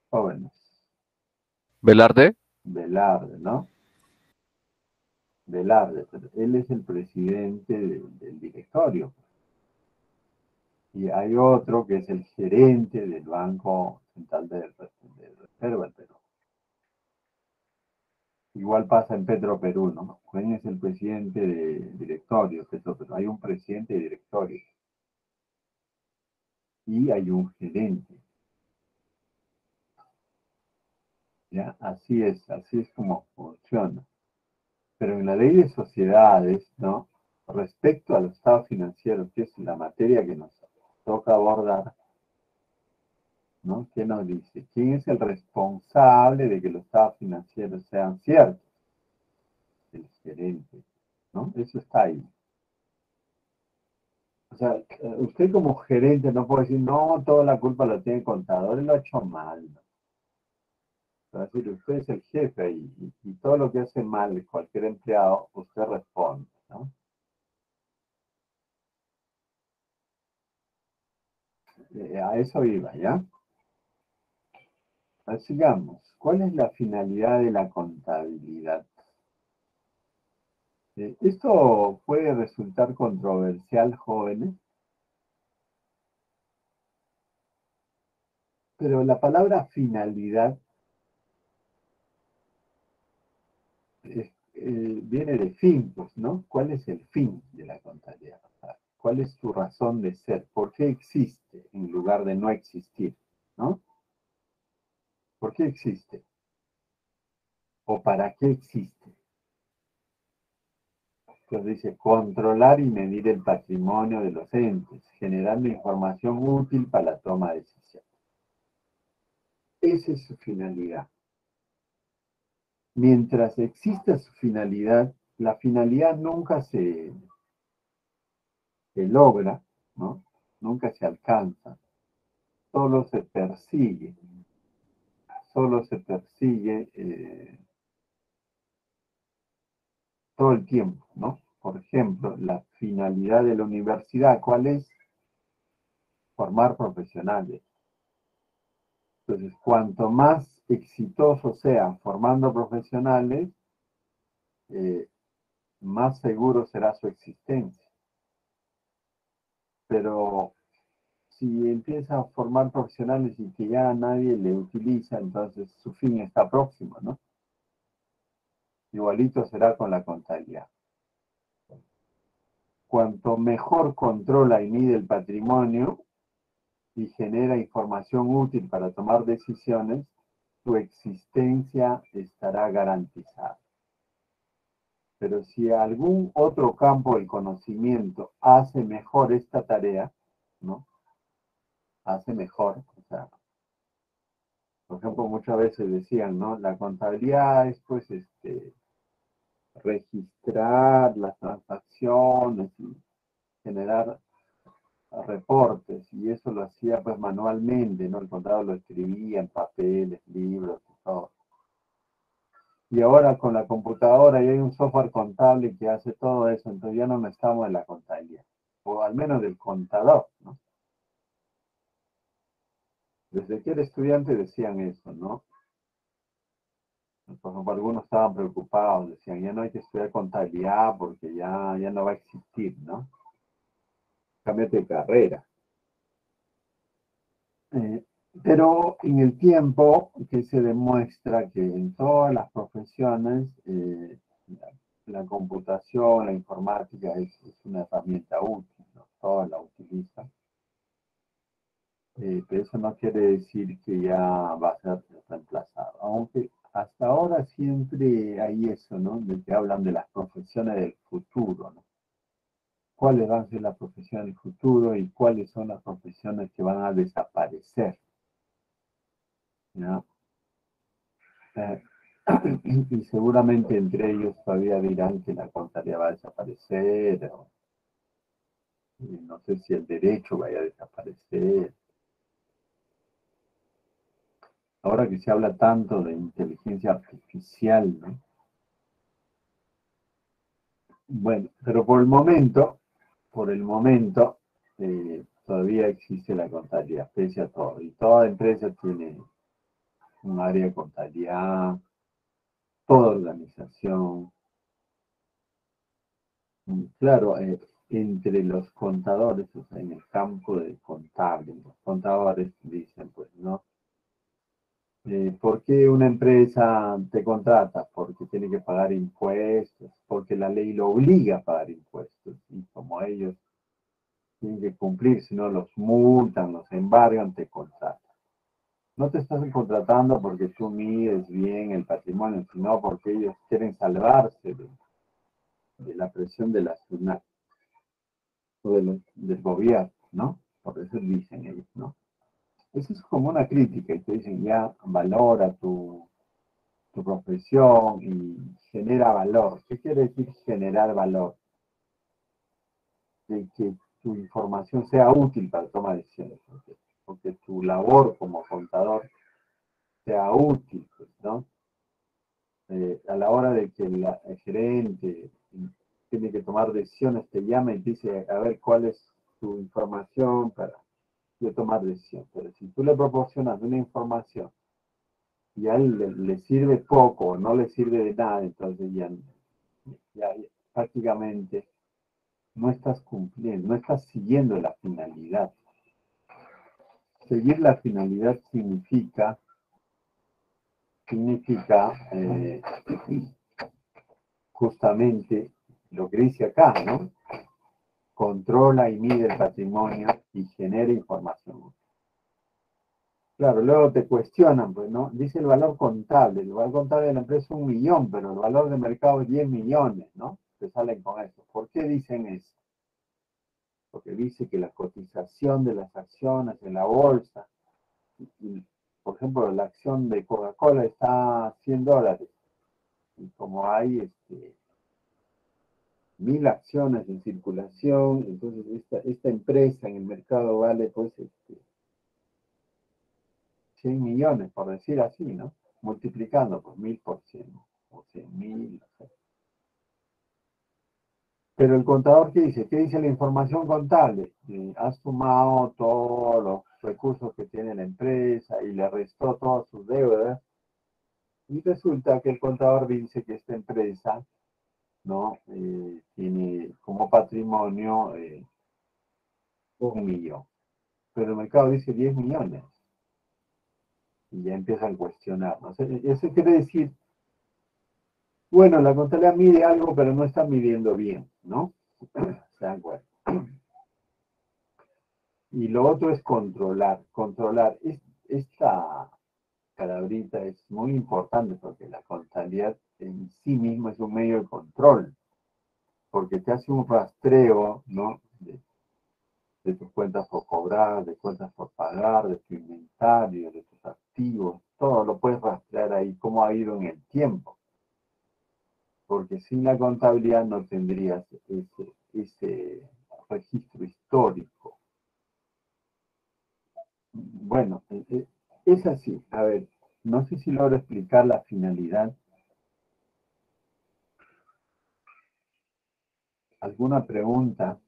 Jóvenes. Velarde. Velarde, ¿no? Velarde, pero él es el presidente del directorio. Y hay otro que es el gerente del Banco Central de Reserva del Perú. Igual pasa en Petroperú, ¿no? ¿Quién es el presidente de directorio? Petroperú. Hay un presidente de directorio. Y hay un gerente. ¿Ya? Así es como funciona. Pero en la ley de sociedades, ¿no? Respecto al estado financiero, que es la materia que nos toca abordar, ¿no? ¿Qué nos dice? ¿Quién es el responsable de que los estados financieros sean ciertos? El gerente, ¿no? Eso está ahí. O sea, usted como gerente no puede decir, no, toda la culpa la tiene el contador, él lo ha hecho mal, ¿no? Es decir, usted es el jefe y todo lo que hace mal cualquier empleado, usted responde, ¿no? A eso iba, ¿ya? Sigamos. ¿Cuál es la finalidad de la contabilidad? Esto puede resultar controversial, jóvenes, pero la palabra finalidad viene de fin, pues, ¿no? ¿Cuál es el fin de la contabilidad? O sea, ¿cuál es su razón de ser? ¿Por qué existe en lugar de no existir? ¿No? ¿Por qué existe? ¿O para qué existe? Entonces dice, controlar y medir el patrimonio de los entes, generando información útil para la toma de decisiones. Esa es su finalidad. Mientras exista su finalidad, la finalidad nunca se logra, ¿no? Nunca se alcanza. Solo se persigue todo el tiempo, ¿no? Por ejemplo, la finalidad de la universidad, ¿cuál es? Formar profesionales. Entonces, cuanto más exitoso sea formando profesionales, más seguro será su existencia. Pero si empieza a formar profesionales y que ya nadie le utiliza, entonces su fin está próximo, ¿no? Igualito será con la contabilidad. Cuanto mejor controla y mide el patrimonio y genera información útil para tomar decisiones, su existencia estará garantizada. Pero si algún otro campo del conocimiento hace mejor esta tarea, ¿no? Hace mejor, o sea, por ejemplo, muchas veces decían, ¿no? La contabilidad es, pues, registrar las transacciones y generar reportes, y eso lo hacía, pues, manualmente, ¿no? El contador lo escribía en papeles, libros y todo. Y ahora con la computadora ya hay un software contable que hace todo eso, entonces ya no necesitamos de la contabilidad, o al menos del contador, ¿no? Desde que era estudiante decían eso, ¿no? Por ejemplo, algunos estaban preocupados, decían, ya no hay que estudiar contabilidad porque ya no va a existir, ¿no? Cámbiate de carrera. Pero en el tiempo que se demuestra que en todas las profesiones la computación, la informática es una herramienta útil, ¿no? Todos la utilizan. Pero eso no quiere decir que ya va a ser reemplazado. Aunque hasta ahora siempre hay eso, ¿no? De que hablan de las profesiones del futuro, ¿no? ¿Cuáles van a ser las profesiones del futuro y cuáles son las profesiones que van a desaparecer? ¿No? Y seguramente entre ellos todavía dirán que la contabilidad va a desaparecer, o no sé si el derecho vaya a desaparecer. Ahora que se habla tanto de inteligencia artificial, ¿no? Bueno, pero por el momento, todavía existe la contabilidad, pese a todo. Y toda empresa tiene un área de contabilidad, toda organización. Claro, entre los contadores, o sea, en el campo de contables, los contadores dicen, pues, ¿no? ¿Por qué una empresa te contrata? Porque tiene que pagar impuestos, porque la ley lo obliga a pagar impuestos. Y como ellos tienen que cumplir, si no los multan, los embargan, te contratan. No te están contratando porque tú mides bien el patrimonio, sino porque ellos quieren salvarse de la presión de la SUNAT o del gobierno, ¿no? Por eso dicen ellos, ¿no? Eso es como una crítica y te dicen, ya valora tu profesión y genera valor. ¿Qué quiere decir generar valor? De que tu información sea útil para tomar decisiones, porque tu labor como contador sea útil, pues, ¿no? A la hora de que el gerente tiene que tomar decisiones, te llama y te dice, a ver, ¿cuál es tu información para yo tomar decisiones? Pero si tú le proporcionas una información y a él le sirve poco o no le sirve de nada, entonces ya prácticamente no estás cumpliendo, no estás siguiendo la finalidad. Seguir la finalidad significa justamente lo que dice acá, ¿no? Controla y mide el patrimonio y genera información. Claro, luego te cuestionan, pues, ¿no? Dice el valor contable de la empresa es 1 millón, pero el valor de mercado es 10 millones, ¿no? Te salen con eso. ¿Por qué dicen eso? Porque dice que la cotización de las acciones en la bolsa, por ejemplo, la acción de Coca-Cola está a $100, y como hay 1000 acciones en circulación, entonces esta empresa en el mercado vale pues 100 millones, por decir así, ¿no? Multiplicando por 1000 por 100, o 100.000, no sé. Pero el contador, ¿qué dice? ¿Qué dice la información contable? Ha sumado todos los recursos que tiene la empresa y le restó todas sus deudas. Y resulta que el contador dice que esta empresa, ¿no? Tiene como patrimonio 1 millón. Pero el mercado dice 10 millones. Y ya empiezan a cuestionar, ¿no? Eso quiere decir, bueno, la contabilidad mide algo, pero no está midiendo bien, ¿no? ¿Se dan cuenta? Y lo otro es controlar. Controlar. Esta palabrita es muy importante porque la contabilidad en sí misma es un medio de control, porque te hace un rastreo, ¿no? De tus cuentas por cobrar, de cuentas por pagar, de tu inventario, de tus activos, todo lo puedes rastrear ahí, cómo ha ido en el tiempo. Porque sin la contabilidad no tendrías ese registro histórico. Bueno, es así. A ver, no sé si logro explicar la finalidad. ¿Alguna pregunta?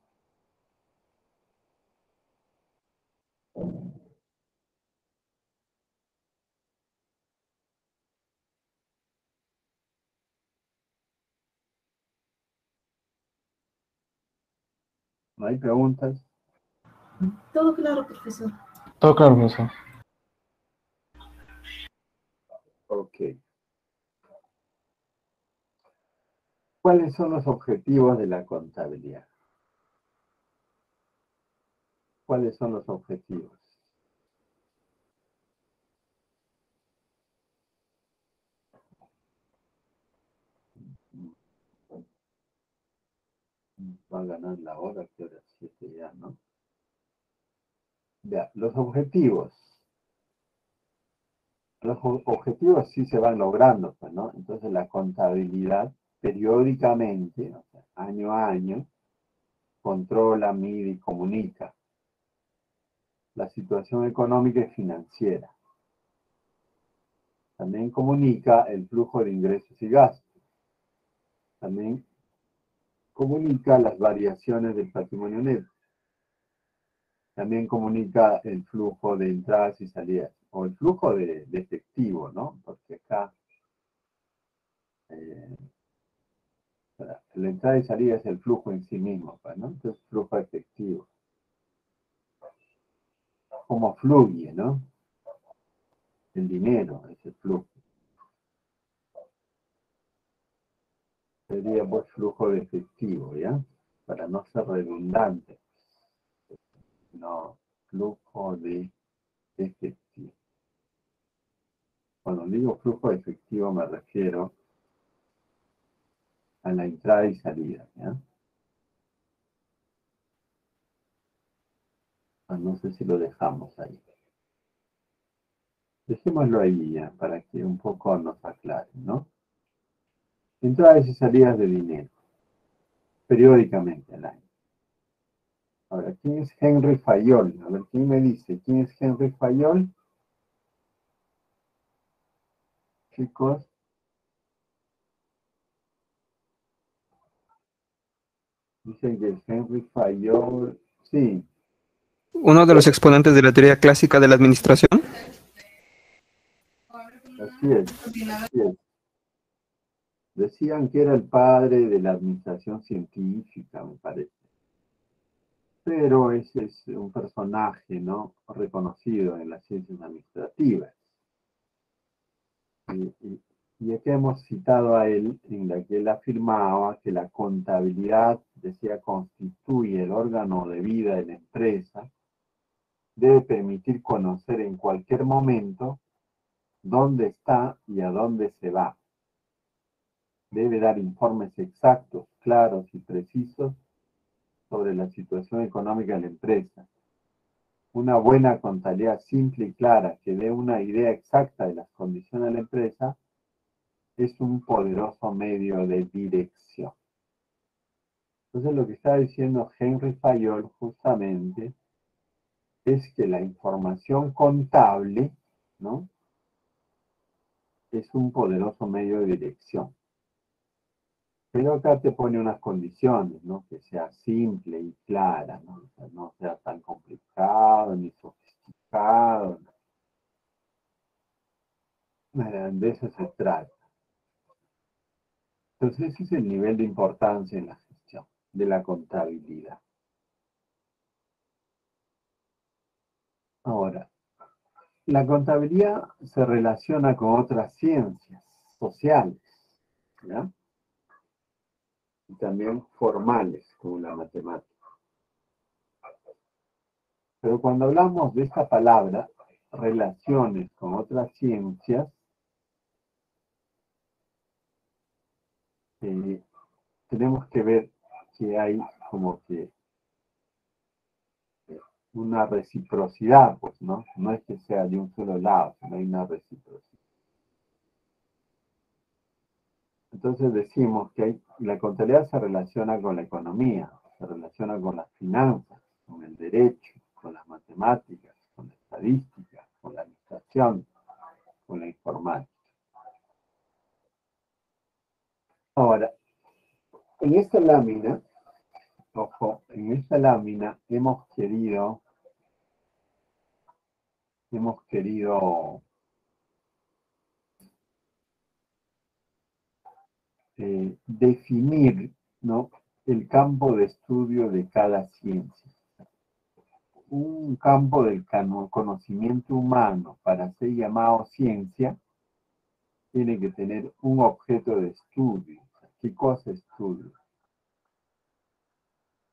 ¿No hay preguntas? Todo claro, profesor. Todo claro, profesor. Ok. ¿Cuáles son los objetivos de la contabilidad? ¿Cuáles son los objetivos? Va a ganar la hora, que ahora 7 ya, ¿no? Ya, los objetivos. Los objetivos sí se van logrando, pues, ¿no? Entonces la contabilidad periódicamente, o sea, año a año, controla, mide y comunica la situación económica y financiera. También comunica el flujo de ingresos y gastos. También comunica las variaciones del patrimonio neto. También comunica el flujo de entradas y salidas, o el flujo de efectivo, ¿no? Porque acá la entrada y salida es el flujo en sí mismo, ¿no? Entonces, flujo efectivo. Cómo fluye, ¿no? El dinero, ese flujo. Sería pues flujo de efectivo, ¿ya? Para no ser redundante. No, flujo de efectivo. Cuando digo flujo de efectivo me refiero a la entrada y salida, ¿ya? No sé si lo dejamos ahí. Dejémoslo ahí ya, para que un poco nos aclare, ¿no? Entradas y salidas de dinero, periódicamente al año. Ahora, ¿quién es Henry Fayol? A ver, ¿quién me dice? ¿Quién es Henry Fayol? Chicos. Dicen que es Henry Fayol. Sí, Uno de los exponentes de la teoría clásica de la administración. así es. Así es. Decían que era el padre de la administración científica, me parece. Pero ese es un personaje, ¿no? Reconocido en las ciencias administrativas. Y aquí hemos citado a él, en la que él afirmaba que la contabilidad, decía, constituye el órgano de vida de la empresa, debe permitir conocer en cualquier momento dónde está y a dónde se va. Debe dar informes exactos, claros y precisos sobre la situación económica de la empresa. Una buena contabilidad simple y clara que dé una idea exacta de las condiciones de la empresa es un poderoso medio de dirección. Entonces lo que está diciendo Henry Fayol justamente es que la información contable, ¿no?, es un poderoso medio de dirección. Pero acá te pone unas condiciones, ¿no? Que sea simple y clara, ¿no? O sea, no sea tan complicado ni sofisticado. De eso se trata. Entonces ese es el nivel de importancia en la gestión de la contabilidad. Ahora, la contabilidad se relaciona con otras ciencias sociales, ¿ya? Y también formales, como la matemática. Pero cuando hablamos de esta palabra, relaciones con otras ciencias, tenemos que ver que hay como que una reciprocidad, pues, ¿no? No es que sea de un solo lado, sino hay una reciprocidad. Entonces decimos que la contabilidad se relaciona con la economía, se relaciona con las finanzas, con el derecho, con las matemáticas, con la estadística, con la administración, con la informática. Ahora, en esta lámina, ojo, en esta lámina hemos querido definir, ¿no?, el campo de estudio de cada ciencia. Un campo del conocimiento humano, para ser llamado ciencia, tiene que tener un objeto de estudio. ¿Qué cosa estudio?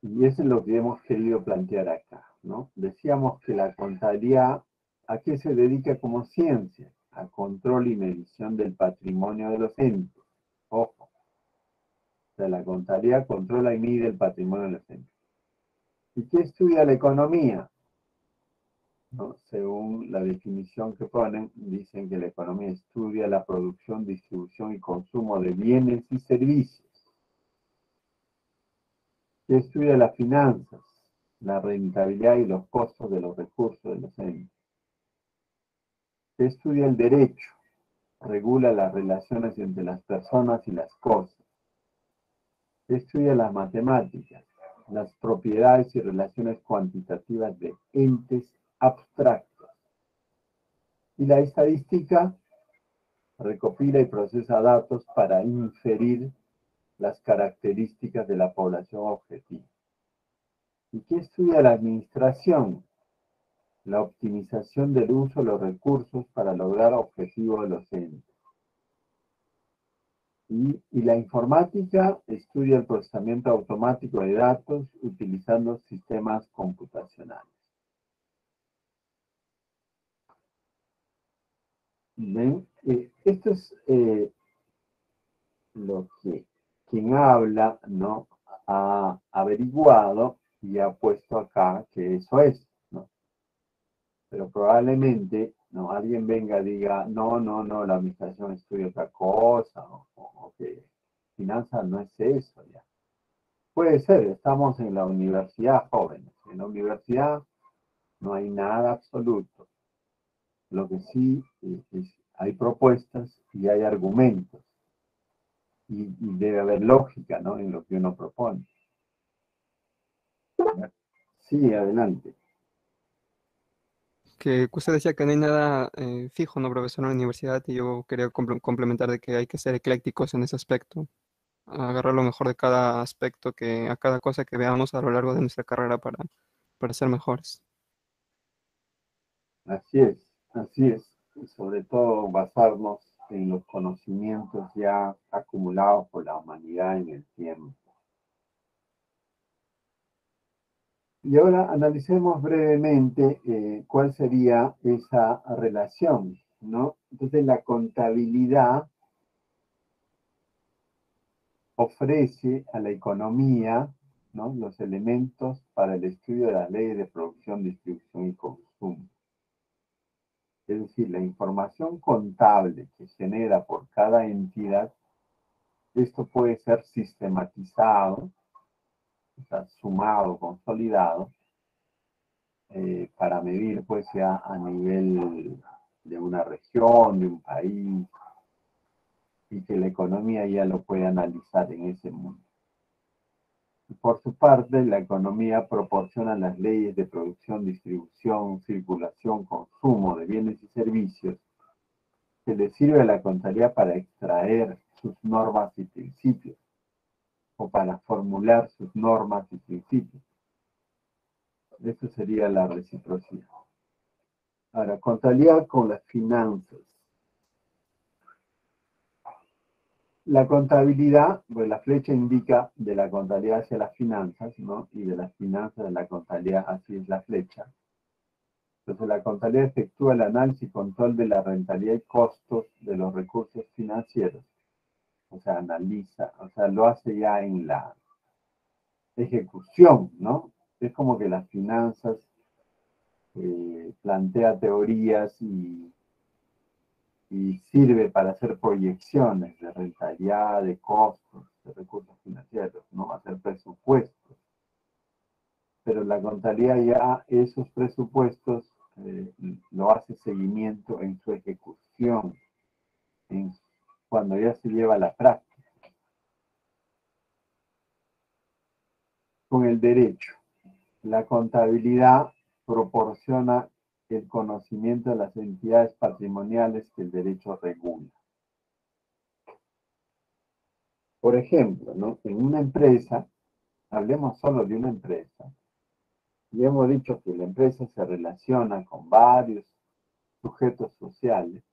Y eso es lo que hemos querido plantear acá, ¿no? Decíamos que la contabilidad, ¿a qué se dedica como ciencia? A control y medición del patrimonio de los entes. Ojo, sea, la contabilidad controla y mide el patrimonio de los entes. ¿Y qué estudia la economía? ¿No? Según la definición que ponen, dicen que la economía estudia la producción, distribución y consumo de bienes y servicios. ¿Qué estudia las finanzas? La rentabilidad y los costos de los recursos de los entes. ¿Qué estudia el derecho? Regula las relaciones entre las personas y las cosas. ¿Qué estudia las matemáticas? Las propiedades y relaciones cuantitativas de entes abstractos. Y la estadística recopila y procesa datos para inferir las características de la población objetiva. ¿Y qué estudia la administración? La optimización del uso de los recursos para lograr objetivos de los entes. Y la informática estudia el procesamiento automático de datos utilizando sistemas computacionales. ¿Ven? Esto es lo que quien habla, ¿no?, ha averiguado y ha puesto acá que eso es, ¿no? Pero probablemente, ¿no?, alguien venga y diga, no, la administración estudia otra cosa, o que finanzas no es eso, ya. Puede ser, estamos en la universidad, jóvenes. En la universidad no hay nada absoluto. Lo que sí hay propuestas y hay argumentos. Y debe haber lógica, ¿no?, en lo que uno propone. Sí, adelante. Que usted decía que no hay nada fijo, ¿no, profesor, en la universidad? Y yo quería complementar de que hay que ser eclécticos en ese aspecto. Agarrar lo mejor de cada aspecto, a cada cosa que veamos a lo largo de nuestra carrera para ser mejores. Así es, así es. Y sobre todo basarnos en los conocimientos ya acumulados por la humanidad en el tiempo. Y ahora analicemos brevemente cuál sería esa relación, ¿no? Entonces la contabilidad ofrece a la economía, ¿no?, los elementos para el estudio de las leyes de producción, distribución y consumo. Es decir, la información contable que genera por cada entidad, esto puede ser sistematizado, o sea, sumado, consolidado, para medir, pues, ya a nivel de una región, de un país, y que la economía ya lo puede analizar en ese mundo. Y por su parte, la economía proporciona las leyes de producción, distribución, circulación, consumo de bienes y servicios, que le sirve a la contabilidad para extraer sus normas y principios, o para formular sus normas y principios. Eso sería la reciprocidad. Ahora, contabilidad con las finanzas. La contabilidad, pues la flecha indica de la contabilidad hacia las finanzas, ¿no? Y de las finanzas de la contabilidad, así es la flecha. Entonces, la contabilidad efectúa el análisis y control de la rentabilidad y costos de los recursos financieros. O sea, analiza, o sea, lo hace ya en la ejecución, ¿no? Es como que las finanzas plantea teorías y sirve para hacer proyecciones de rentabilidad, de costos, de recursos financieros, ¿no? Hacer presupuestos. Pero la contabilidad ya esos presupuestos lo hace seguimiento en su ejecución, cuando ya se lleva a la práctica. Con el derecho, la contabilidad proporciona el conocimiento de las entidades patrimoniales que el derecho regula. Por ejemplo, ¿no?, en una empresa, hablemos solo de una empresa, y hemos dicho que la empresa se relaciona con varios sujetos sociales.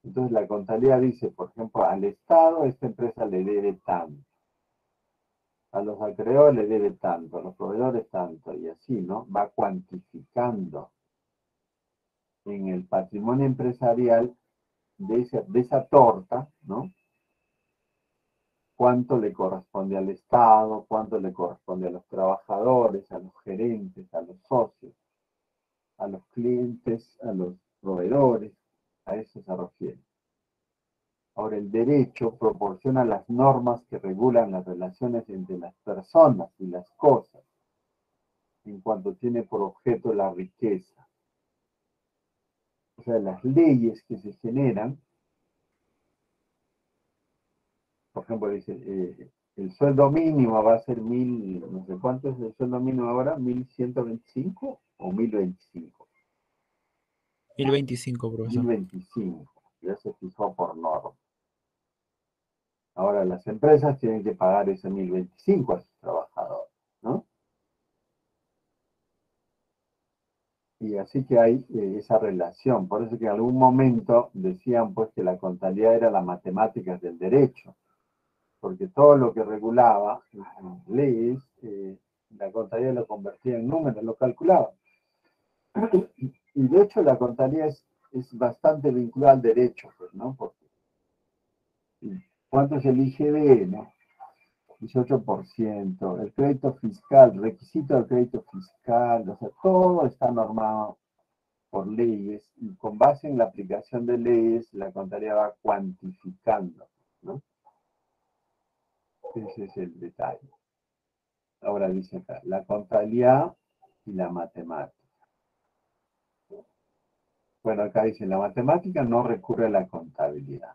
Entonces la contabilidad dice, por ejemplo, al Estado esta empresa le debe tanto, a los acreedores le debe tanto, a los proveedores tanto, y así, ¿no? Va cuantificando en el patrimonio empresarial de esa torta, ¿no?, cuánto le corresponde al Estado, cuánto le corresponde a los trabajadores, a los gerentes, a los socios, a los clientes, a los proveedores, a eso se refiere. Ahora, el derecho proporciona las normas que regulan las relaciones entre las personas y las cosas, en cuanto tiene por objeto la riqueza. O sea, las leyes que se generan, por ejemplo, dice, el sueldo mínimo va a ser no sé cuánto es el sueldo mínimo ahora, 1125 o 1025. 1025, profesor. 1025, ya se fijó por norma. Ahora las empresas tienen que pagar ese 1025 a sus trabajadores, ¿no? Y así que hay esa relación. Por eso que en algún momento decían pues que la contabilidad era las matemáticas del derecho, porque todo lo que regulaba en leyes, la contabilidad lo convertía en números, lo calculaba. Y de hecho la contabilidad es bastante vinculada al derecho, pues, ¿no? Porque, ¿cuánto es el IGB, no? 18%, el crédito fiscal, requisito del crédito fiscal, o sea, todo está normado por leyes, y con base en la aplicación de leyes, la contabilidad va cuantificando, ¿no? Ese es el detalle. Ahora dice acá, la contabilidad y la matemática. Bueno, acá dice, la matemática no recurre a la contabilidad,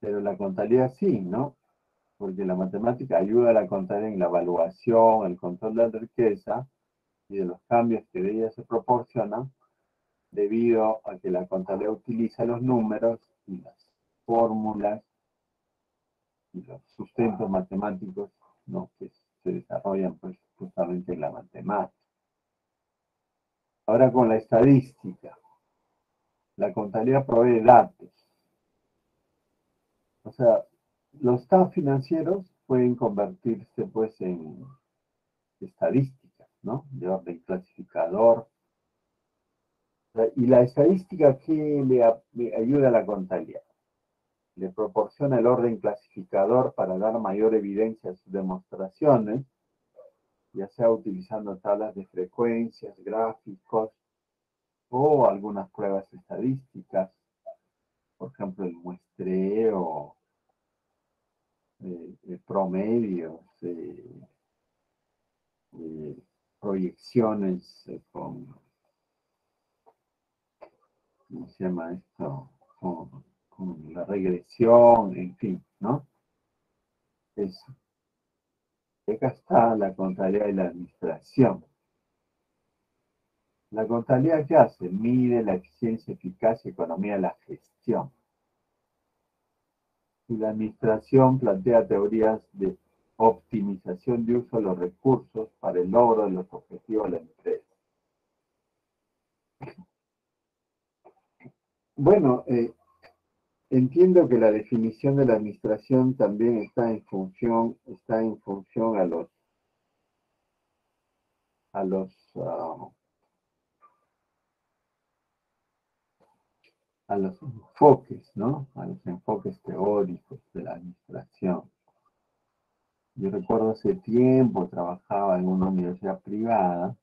pero la contabilidad sí, ¿no? Porque la matemática ayuda a la contabilidad en la evaluación, el control de la riqueza y de los cambios que de ella se proporcionan, debido a que la contabilidad utiliza los números y las fórmulas y los sustentos matemáticos, ¿no? Que se desarrollan pues, justamente en la matemática. Ahora con la estadística, la contabilidad provee datos. O sea, los estados financieros pueden convertirse pues en estadísticas, ¿no? De orden clasificador. Y la estadística, ¿qué le ayuda a la contabilidad? Le proporciona el orden clasificador para dar mayor evidencia a sus demostraciones, ya sea utilizando tablas de frecuencias, gráficos o algunas pruebas estadísticas, por ejemplo, el muestreo, promedios, proyecciones con, ¿cómo se llama esto? Con la regresión, en fin, ¿no? Eso. Acá está la contabilidad y la administración. La contabilidad, ¿qué hace? Mide la eficiencia, eficacia y economía de la gestión. Y la administración plantea teorías de optimización de uso de los recursos para el logro de los objetivos de la empresa. Bueno, entiendo que la definición de la administración también está en función a los enfoques, ¿no? A los enfoques teóricos de la administración. Yo recuerdo hace tiempo trabajaba en una universidad privada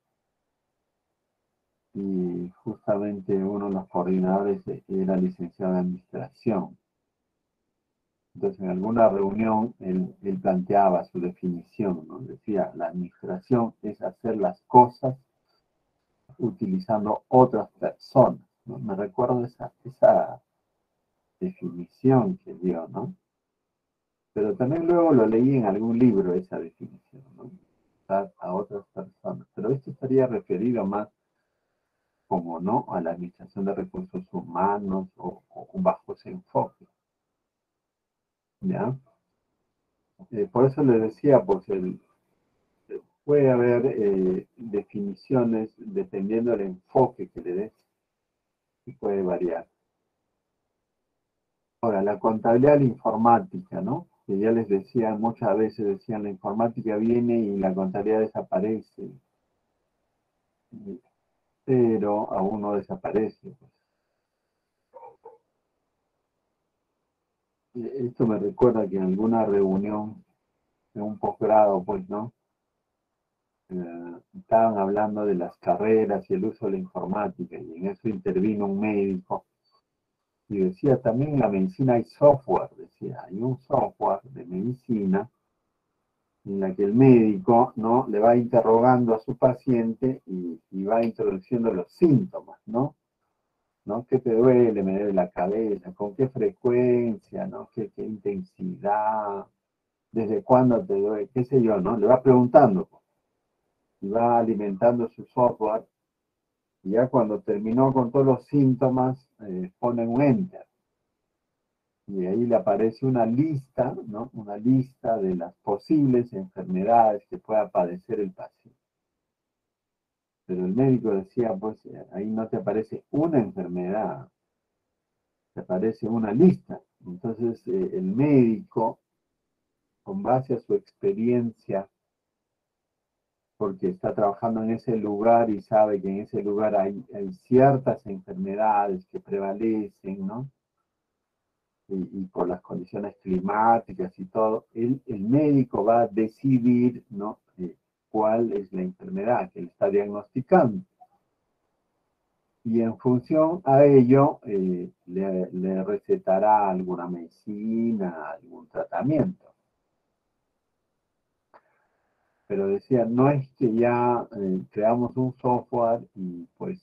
y justamente uno de los coordinadores era licenciado en administración. Entonces, en alguna reunión, él planteaba su definición, ¿no? Decía, la administración es hacer las cosas utilizando otras personas, ¿no? Me recuerdo esa definición que dio, ¿no? Pero también luego lo leí en algún libro, esa definición, ¿no? A otras personas. Pero esto estaría referido más, como no, a la administración de recursos humanos o bajo ese enfoque. ¿Ya? Por eso les decía, pues puede haber definiciones dependiendo del enfoque que le des y puede variar. Ahora, la contabilidad de la informática, ¿no? Que ya les decía, muchas veces decían, la informática viene y la contabilidad desaparece. Pero aún no desaparece. Pues. Esto me recuerda que en alguna reunión, en un posgrado, pues, ¿no? Estaban hablando de las carreras y el uso de la informática, y en eso intervino un médico y decía, también en la medicina hay software, decía, hay un software de medicina en la que el médico, ¿no?, le va interrogando a su paciente y va introduciendo los síntomas, ¿no? ¿No? ¿Qué te duele? Me duele la cabeza, ¿con qué frecuencia? ¿No? ¿Qué intensidad? ¿Desde cuándo te duele? ¿Qué sé yo? ¿No? Le va preguntando y va alimentando su software, y ya cuando terminó con todos los síntomas, pone un enter. Y ahí le aparece una lista, ¿no? Una lista de las posibles enfermedades que pueda padecer el paciente. Pero el médico decía, pues ahí no te aparece una enfermedad, te aparece una lista. Entonces el médico, con base a su experiencia, porque está trabajando en ese lugar y sabe que en ese lugar hay ciertas enfermedades que prevalecen, ¿no? Y por las condiciones climáticas y todo, el médico va a decidir, ¿no?, cuál es la enfermedad que le está diagnosticando. Y en función a ello, le recetará alguna medicina, algún tratamiento. Pero decía, no es que ya creamos un software y pues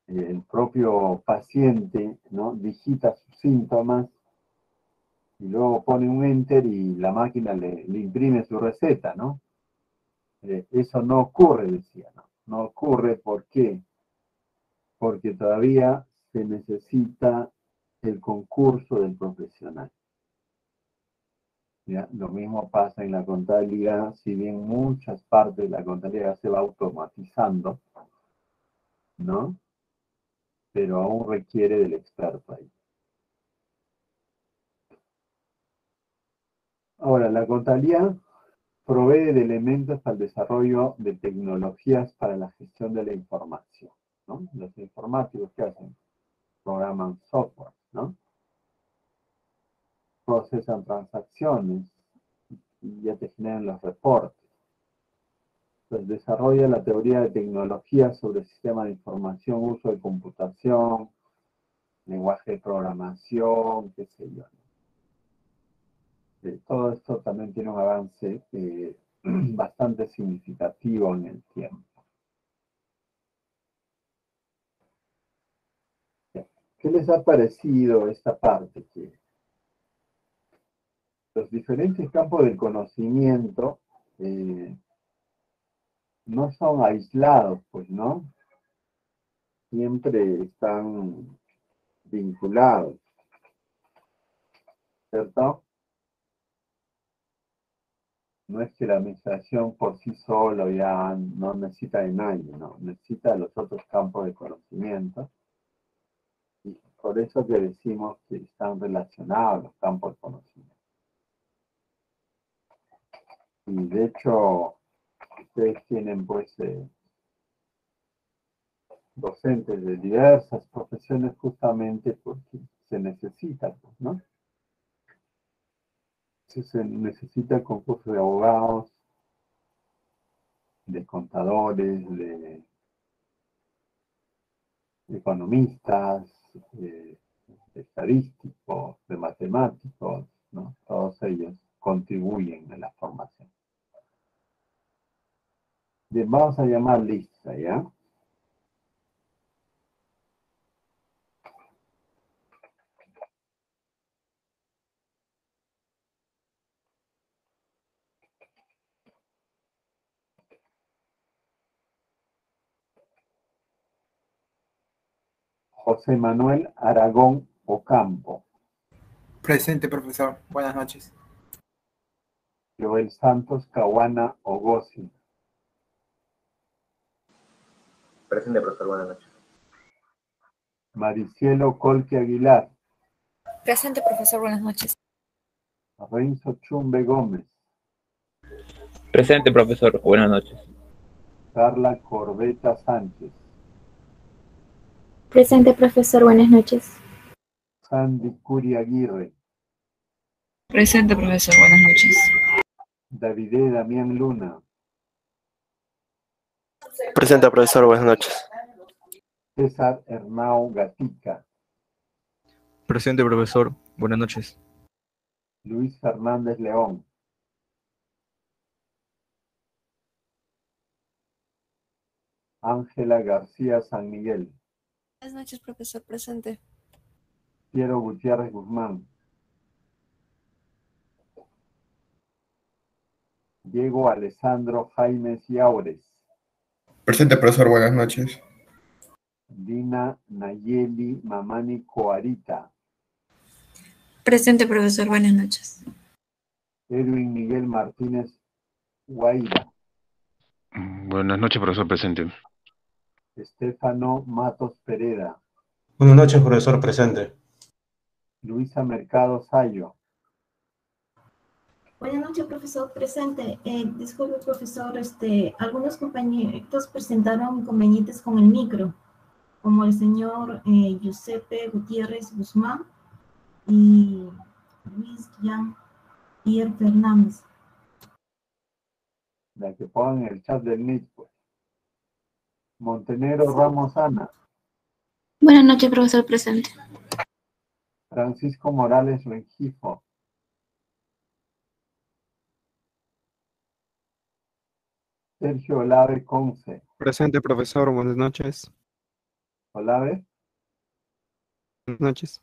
el propio paciente, ¿no?, digita sus síntomas y luego pone un enter y la máquina le imprime su receta, ¿no? Eso no ocurre, decía, ¿no? No ocurre, ¿por qué? Porque todavía se necesita el concurso del profesional. ¿Ya? Lo mismo pasa en la contabilidad, si bien muchas partes de la contabilidad se va automatizando, ¿no? Pero aún requiere del experto ahí. Ahora, la contabilidad provee de elementos al desarrollo de tecnologías para la gestión de la información, ¿no? Los informáticos, ¿qué hacen? Programan software, ¿no? Procesan transacciones y ya te generan los reportes. Pues desarrolla la teoría de tecnología sobre sistemas de información, uso de computación, lenguaje de programación, qué sé yo. Todo esto también tiene un avance bastante significativo en el tiempo. ¿Qué les ha parecido esta parte? Que los diferentes campos del conocimiento no son aislados, pues, ¿no? Siempre están vinculados, ¿cierto? No es que la administración por sí sola ya no necesita de nadie, ¿no? Necesita de los otros campos de conocimiento. Y por eso que decimos que están relacionados los campos de conocimiento. Y de hecho, ustedes tienen pues docentes de diversas profesiones justamente porque se necesita, ¿no? Se necesita el concurso de abogados, de contadores, de economistas, de estadísticos, de matemáticos, ¿no? Todos ellos contribuyen a la formación. Bien, vamos a llamar lista, ¿ya? José Manuel Aragón Ocampo. Presente, profesor. Buenas noches. Joel Santos Caguana Ogosi. Presente, profesor. Buenas noches. Maricielo Colque Aguilar. Presente, profesor. Buenas noches. Renzo Chumbe Gómez. Presente, profesor. Buenas noches. Carla Corbeta Sánchez. Presente, profesor. Buenas noches. Sandy Curi Aguirre. Presente, profesor. Buenas noches. Davide Damián Luna. Presente, profesor. Buenas noches. César Hernao Gatica. Presente, profesor. Buenas noches. Luis Fernández León. Ángela García San Miguel. Buenas noches, profesor. Presente. Piero Gutiérrez Guzmán. Diego Alessandro Jaimes Yaures. Presente, profesor. Buenas noches. Dina Nayeli Mamani Coarita. Presente, profesor. Buenas noches. Edwin Miguel Martínez Guaira. Buenas noches, profesor. Presente. Estefano Matos Pereda. Buenas noches, profesor. Presente. Luisa Mercado Sayo. Buenas noches, profesor. Presente. Disculpe, profesor, algunos compañeros presentaron inconvenientes con el micro, como el señor Giuseppe Gutiérrez Guzmán y Luis Jean Pierre Fernández. La que pongan en el chat del Meet, pues. Montenegro Ramos Ana. Buenas noches, profesor. Presente. Francisco Morales Rengifo. Sergio Olave Conce. Presente, profesor. Buenas noches. Olave. Buenas noches.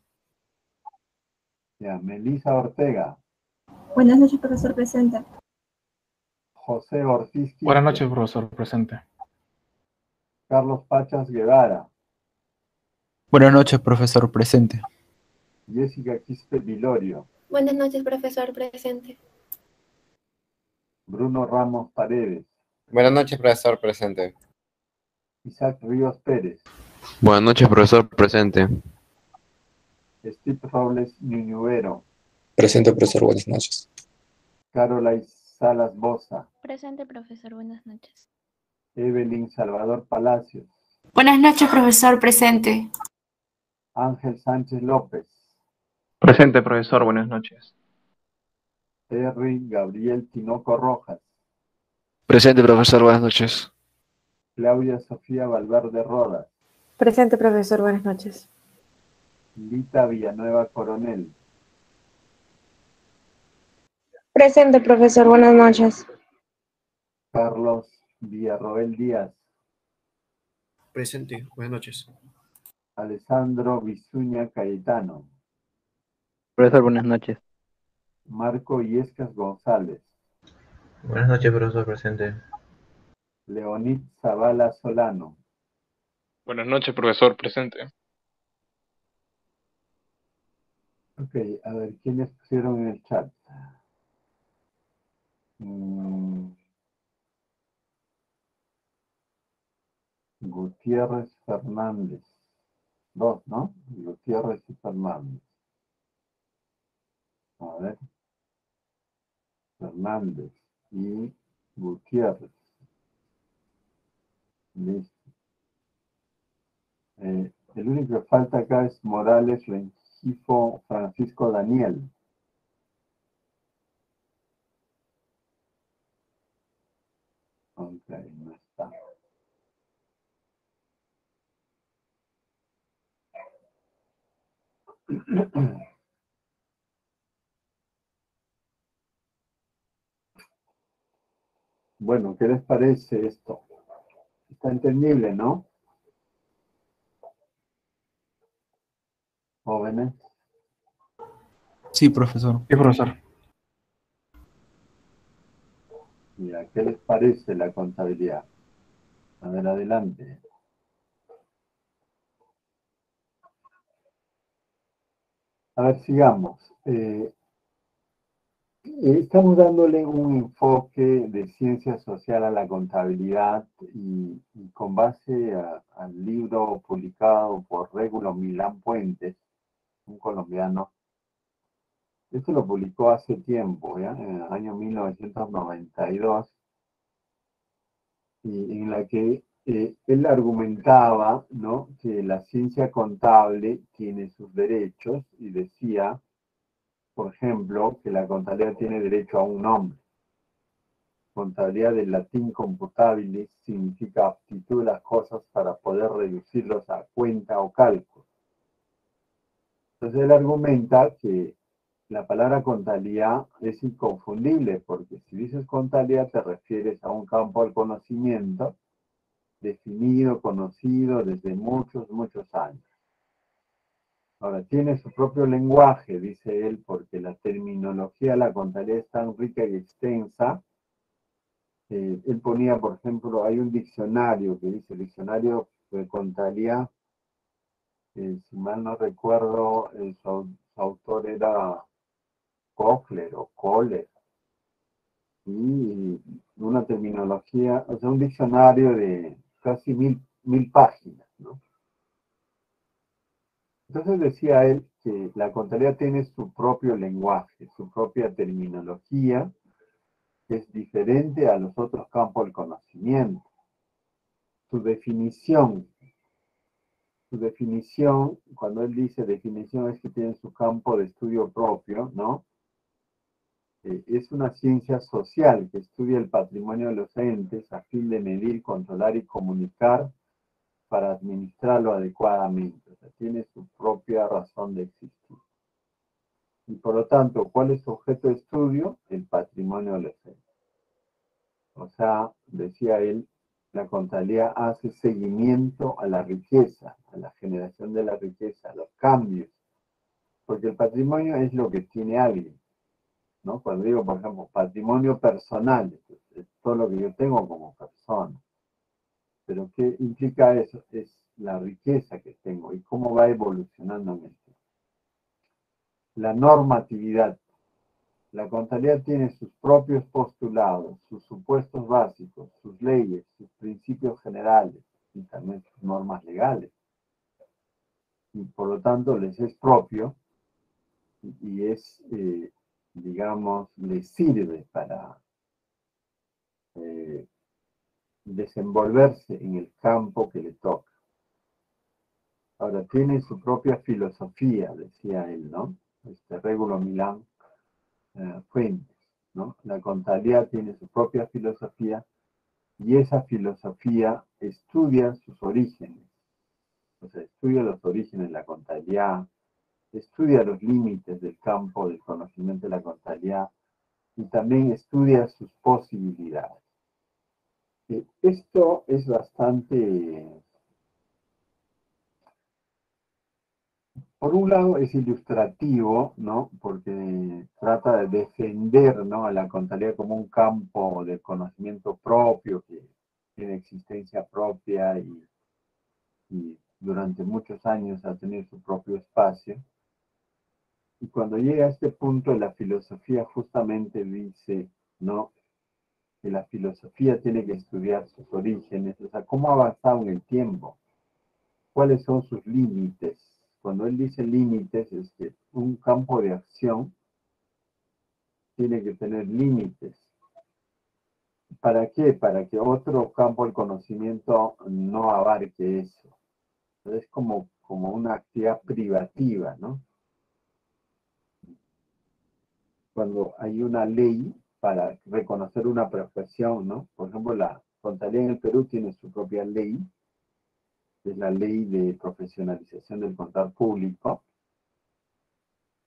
Ya, Melissa Ortega. Buenas noches, profesor. Presente. José Ortiz Quispe. Buenas noches, profesor. Presente. Carlos Pachas Guevara. Buenas noches, profesor. Presente. Jessica Quispe Vilorio. Buenas noches, profesor. Presente. Bruno Ramos Paredes. Buenas noches, profesor. Presente. Isaac Ríos Pérez. Buenas noches, profesor. Presente. Steve Robles Ñuñuero. Presente, profesor. Buenas noches. Caroline Salas Boza. Presente, profesor. Buenas noches. Evelyn Salvador Palacios. Buenas noches, profesor. Presente. Ángel Sánchez López. Presente, profesor. Buenas noches. Terry Gabriel Tinoco Rojas. Presente, profesor. Buenas noches. Claudia Sofía Valverde Rodas. Presente, profesor. Buenas noches. Lita Villanueva Coronel. Presente, profesor. Buenas noches. Carlos Villarroel Díaz. Presente. Buenas noches. Alessandro Bisuña Cayetano. Profesor, buenas noches. Marco Illescas González. Buenas noches, profesor. Presente. Leonid Zavala Solano. Buenas noches, profesor. Presente. Ok, a ver, ¿quiénes pusieron en el chat? Gutiérrez Fernández. Dos, ¿no? Gutiérrez y Fernández. A ver. Fernández y Gutiérrez. Listo. El único que falta acá es Morales Rengifo Francisco Daniel. Ok, no está. Bueno, ¿qué les parece esto? Está entendible, ¿no? Jóvenes. Sí, profesor. Sí, profesor. Mira, ¿qué les parece la contabilidad? A ver, adelante. A ver, sigamos. Estamos dándole un enfoque de ciencia social a la contabilidad y con base al libro publicado por Régulo Milán Puentes, un colombiano. Esto lo publicó hace tiempo, ¿ya? En el año 1992, y en la que él argumentaba, ¿no?, que la ciencia contable tiene sus derechos y decía por ejemplo, que la contabilidad tiene derecho a un nombre. Contabilidad del latín computabilis significa aptitud de las cosas para poder reducirlos a cuenta o cálculo. Entonces él argumenta que la palabra contabilidad es inconfundible, porque si dices contabilidad te refieres a un campo del conocimiento definido, conocido desde muchos, muchos años. Ahora, tiene su propio lenguaje, dice él, porque la terminología de la contabilidad es tan rica y extensa. Él ponía, por ejemplo, hay un diccionario que dice diccionario de contabilidad, si mal no recuerdo, su autor era Kohler o Kohler, y una terminología, o sea, un diccionario de casi mil páginas, ¿no? Entonces decía él que la contabilidad tiene su propio lenguaje, su propia terminología, que es diferente a los otros campos del conocimiento. Su definición, cuando él dice definición, es que tiene su campo de estudio propio, ¿no? Es una ciencia social que estudia el patrimonio de los entes a fin de medir, controlar y comunicar para administrarlo adecuadamente. O sea, tiene su propia razón de existir. Y por lo tanto, ¿cuál es su objeto de estudio? El patrimonio de los entes. O sea, decía él, la contabilidad hace seguimiento a la riqueza, a la generación de la riqueza, a los cambios. Porque el patrimonio es lo que tiene alguien, ¿no? Cuando digo, por ejemplo, patrimonio personal, es todo lo que yo tengo como persona. Pero ¿qué implica eso? Es la riqueza que tengo y cómo va evolucionando en esto. La normatividad. La contabilidad tiene sus propios postulados, sus supuestos básicos, sus leyes, sus principios generales y también sus normas legales. Y por lo tanto les es propio y es, digamos, les sirve para desenvolverse en el campo que le toca. Ahora, tiene su propia filosofía, decía él, ¿no? Régulo Milán Fuentes, ¿no? La contabilidad tiene su propia filosofía y esa filosofía estudia sus orígenes. O sea, estudia los orígenes de la contabilidad, estudia los límites del campo del conocimiento de la contabilidad y también estudia sus posibilidades. Esto es bastante... Por un lado es ilustrativo, ¿no? Porque trata de defender, ¿no?, a la contabilidad como un campo de conocimiento propio, que tiene existencia propia y durante muchos años ha tenido su propio espacio. Y cuando llega a este punto, la filosofía justamente dice, ¿no?, que la filosofía tiene que estudiar sus orígenes, o sea, cómo ha avanzado en el tiempo, cuáles son sus límites. Cuando él dice límites, es que un campo de acción tiene que tener límites. ¿Para qué? Para que otro campo del conocimiento no abarque eso. Es como una actividad privativa, ¿no? Cuando hay una ley para reconocer una profesión, ¿no? Por ejemplo, la contabilidad en el Perú tiene su propia ley, que es la ley de profesionalización del contador público,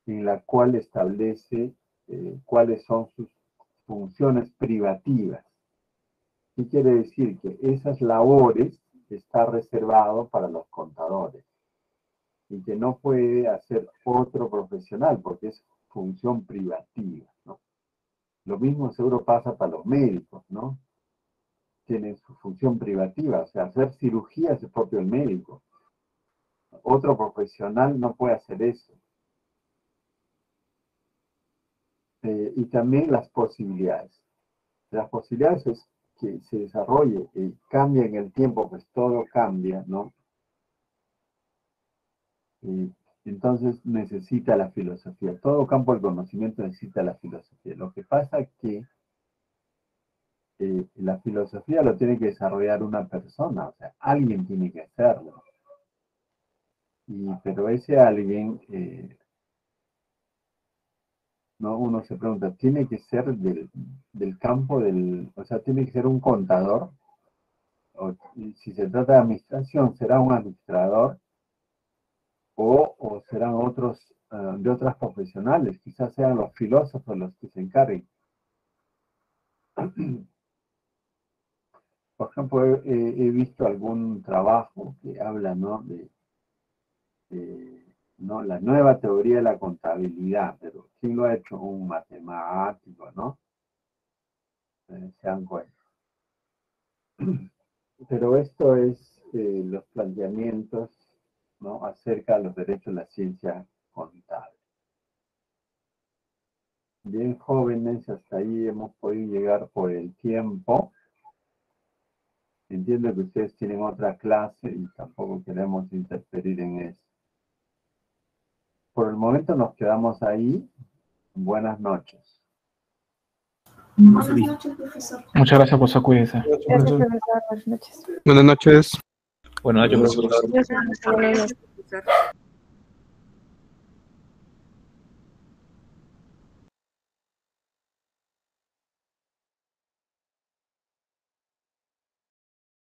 en la cual establece cuáles son sus funciones privativas. ¿Qué quiere decir? Que esas labores están reservadas para los contadores y que no puede hacer otro profesional porque es función privativa, ¿no? Lo mismo seguro pasa para los médicos, ¿no? Tienen su función privativa, o sea, hacer cirugía es el propio médico. Otro profesional no puede hacer eso. Y también las posibilidades. Las posibilidades es que se desarrolle y cambie en el tiempo, pues todo cambia, ¿no? Y entonces necesita la filosofía. Todo campo del conocimiento necesita la filosofía. Lo que pasa es que la filosofía lo tiene que desarrollar una persona, o sea, alguien tiene que hacerlo. Pero ese alguien ¿no? Uno se pregunta, ¿tiene que ser del campo o sea, tiene que ser un contador? O si se trata de administración, ¿será un administrador? ¿O serán otros, de otras profesionales? Quizás sean los filósofos los que se encarguen. Por ejemplo, he visto algún trabajo que habla, ¿no? ¿no? La nueva teoría de la contabilidad, pero ¿quién lo ha hecho? Un matemático, ¿no? Se dan cuenta. Pero esto es los planteamientos, ¿no? Acerca de los derechos de la ciencia contable. Bien, jóvenes, hasta ahí hemos podido llegar por el tiempo. Entiendo que ustedes tienen otra clase y tampoco queremos interferir en eso. Por el momento nos quedamos ahí. Buenas noches. Buenas noches, profesor. Muchas gracias, profesor. Cuídese. Gracias, profesor. Buenas noches. Buenas noches. Buenas noches, profesor. Buenas noches.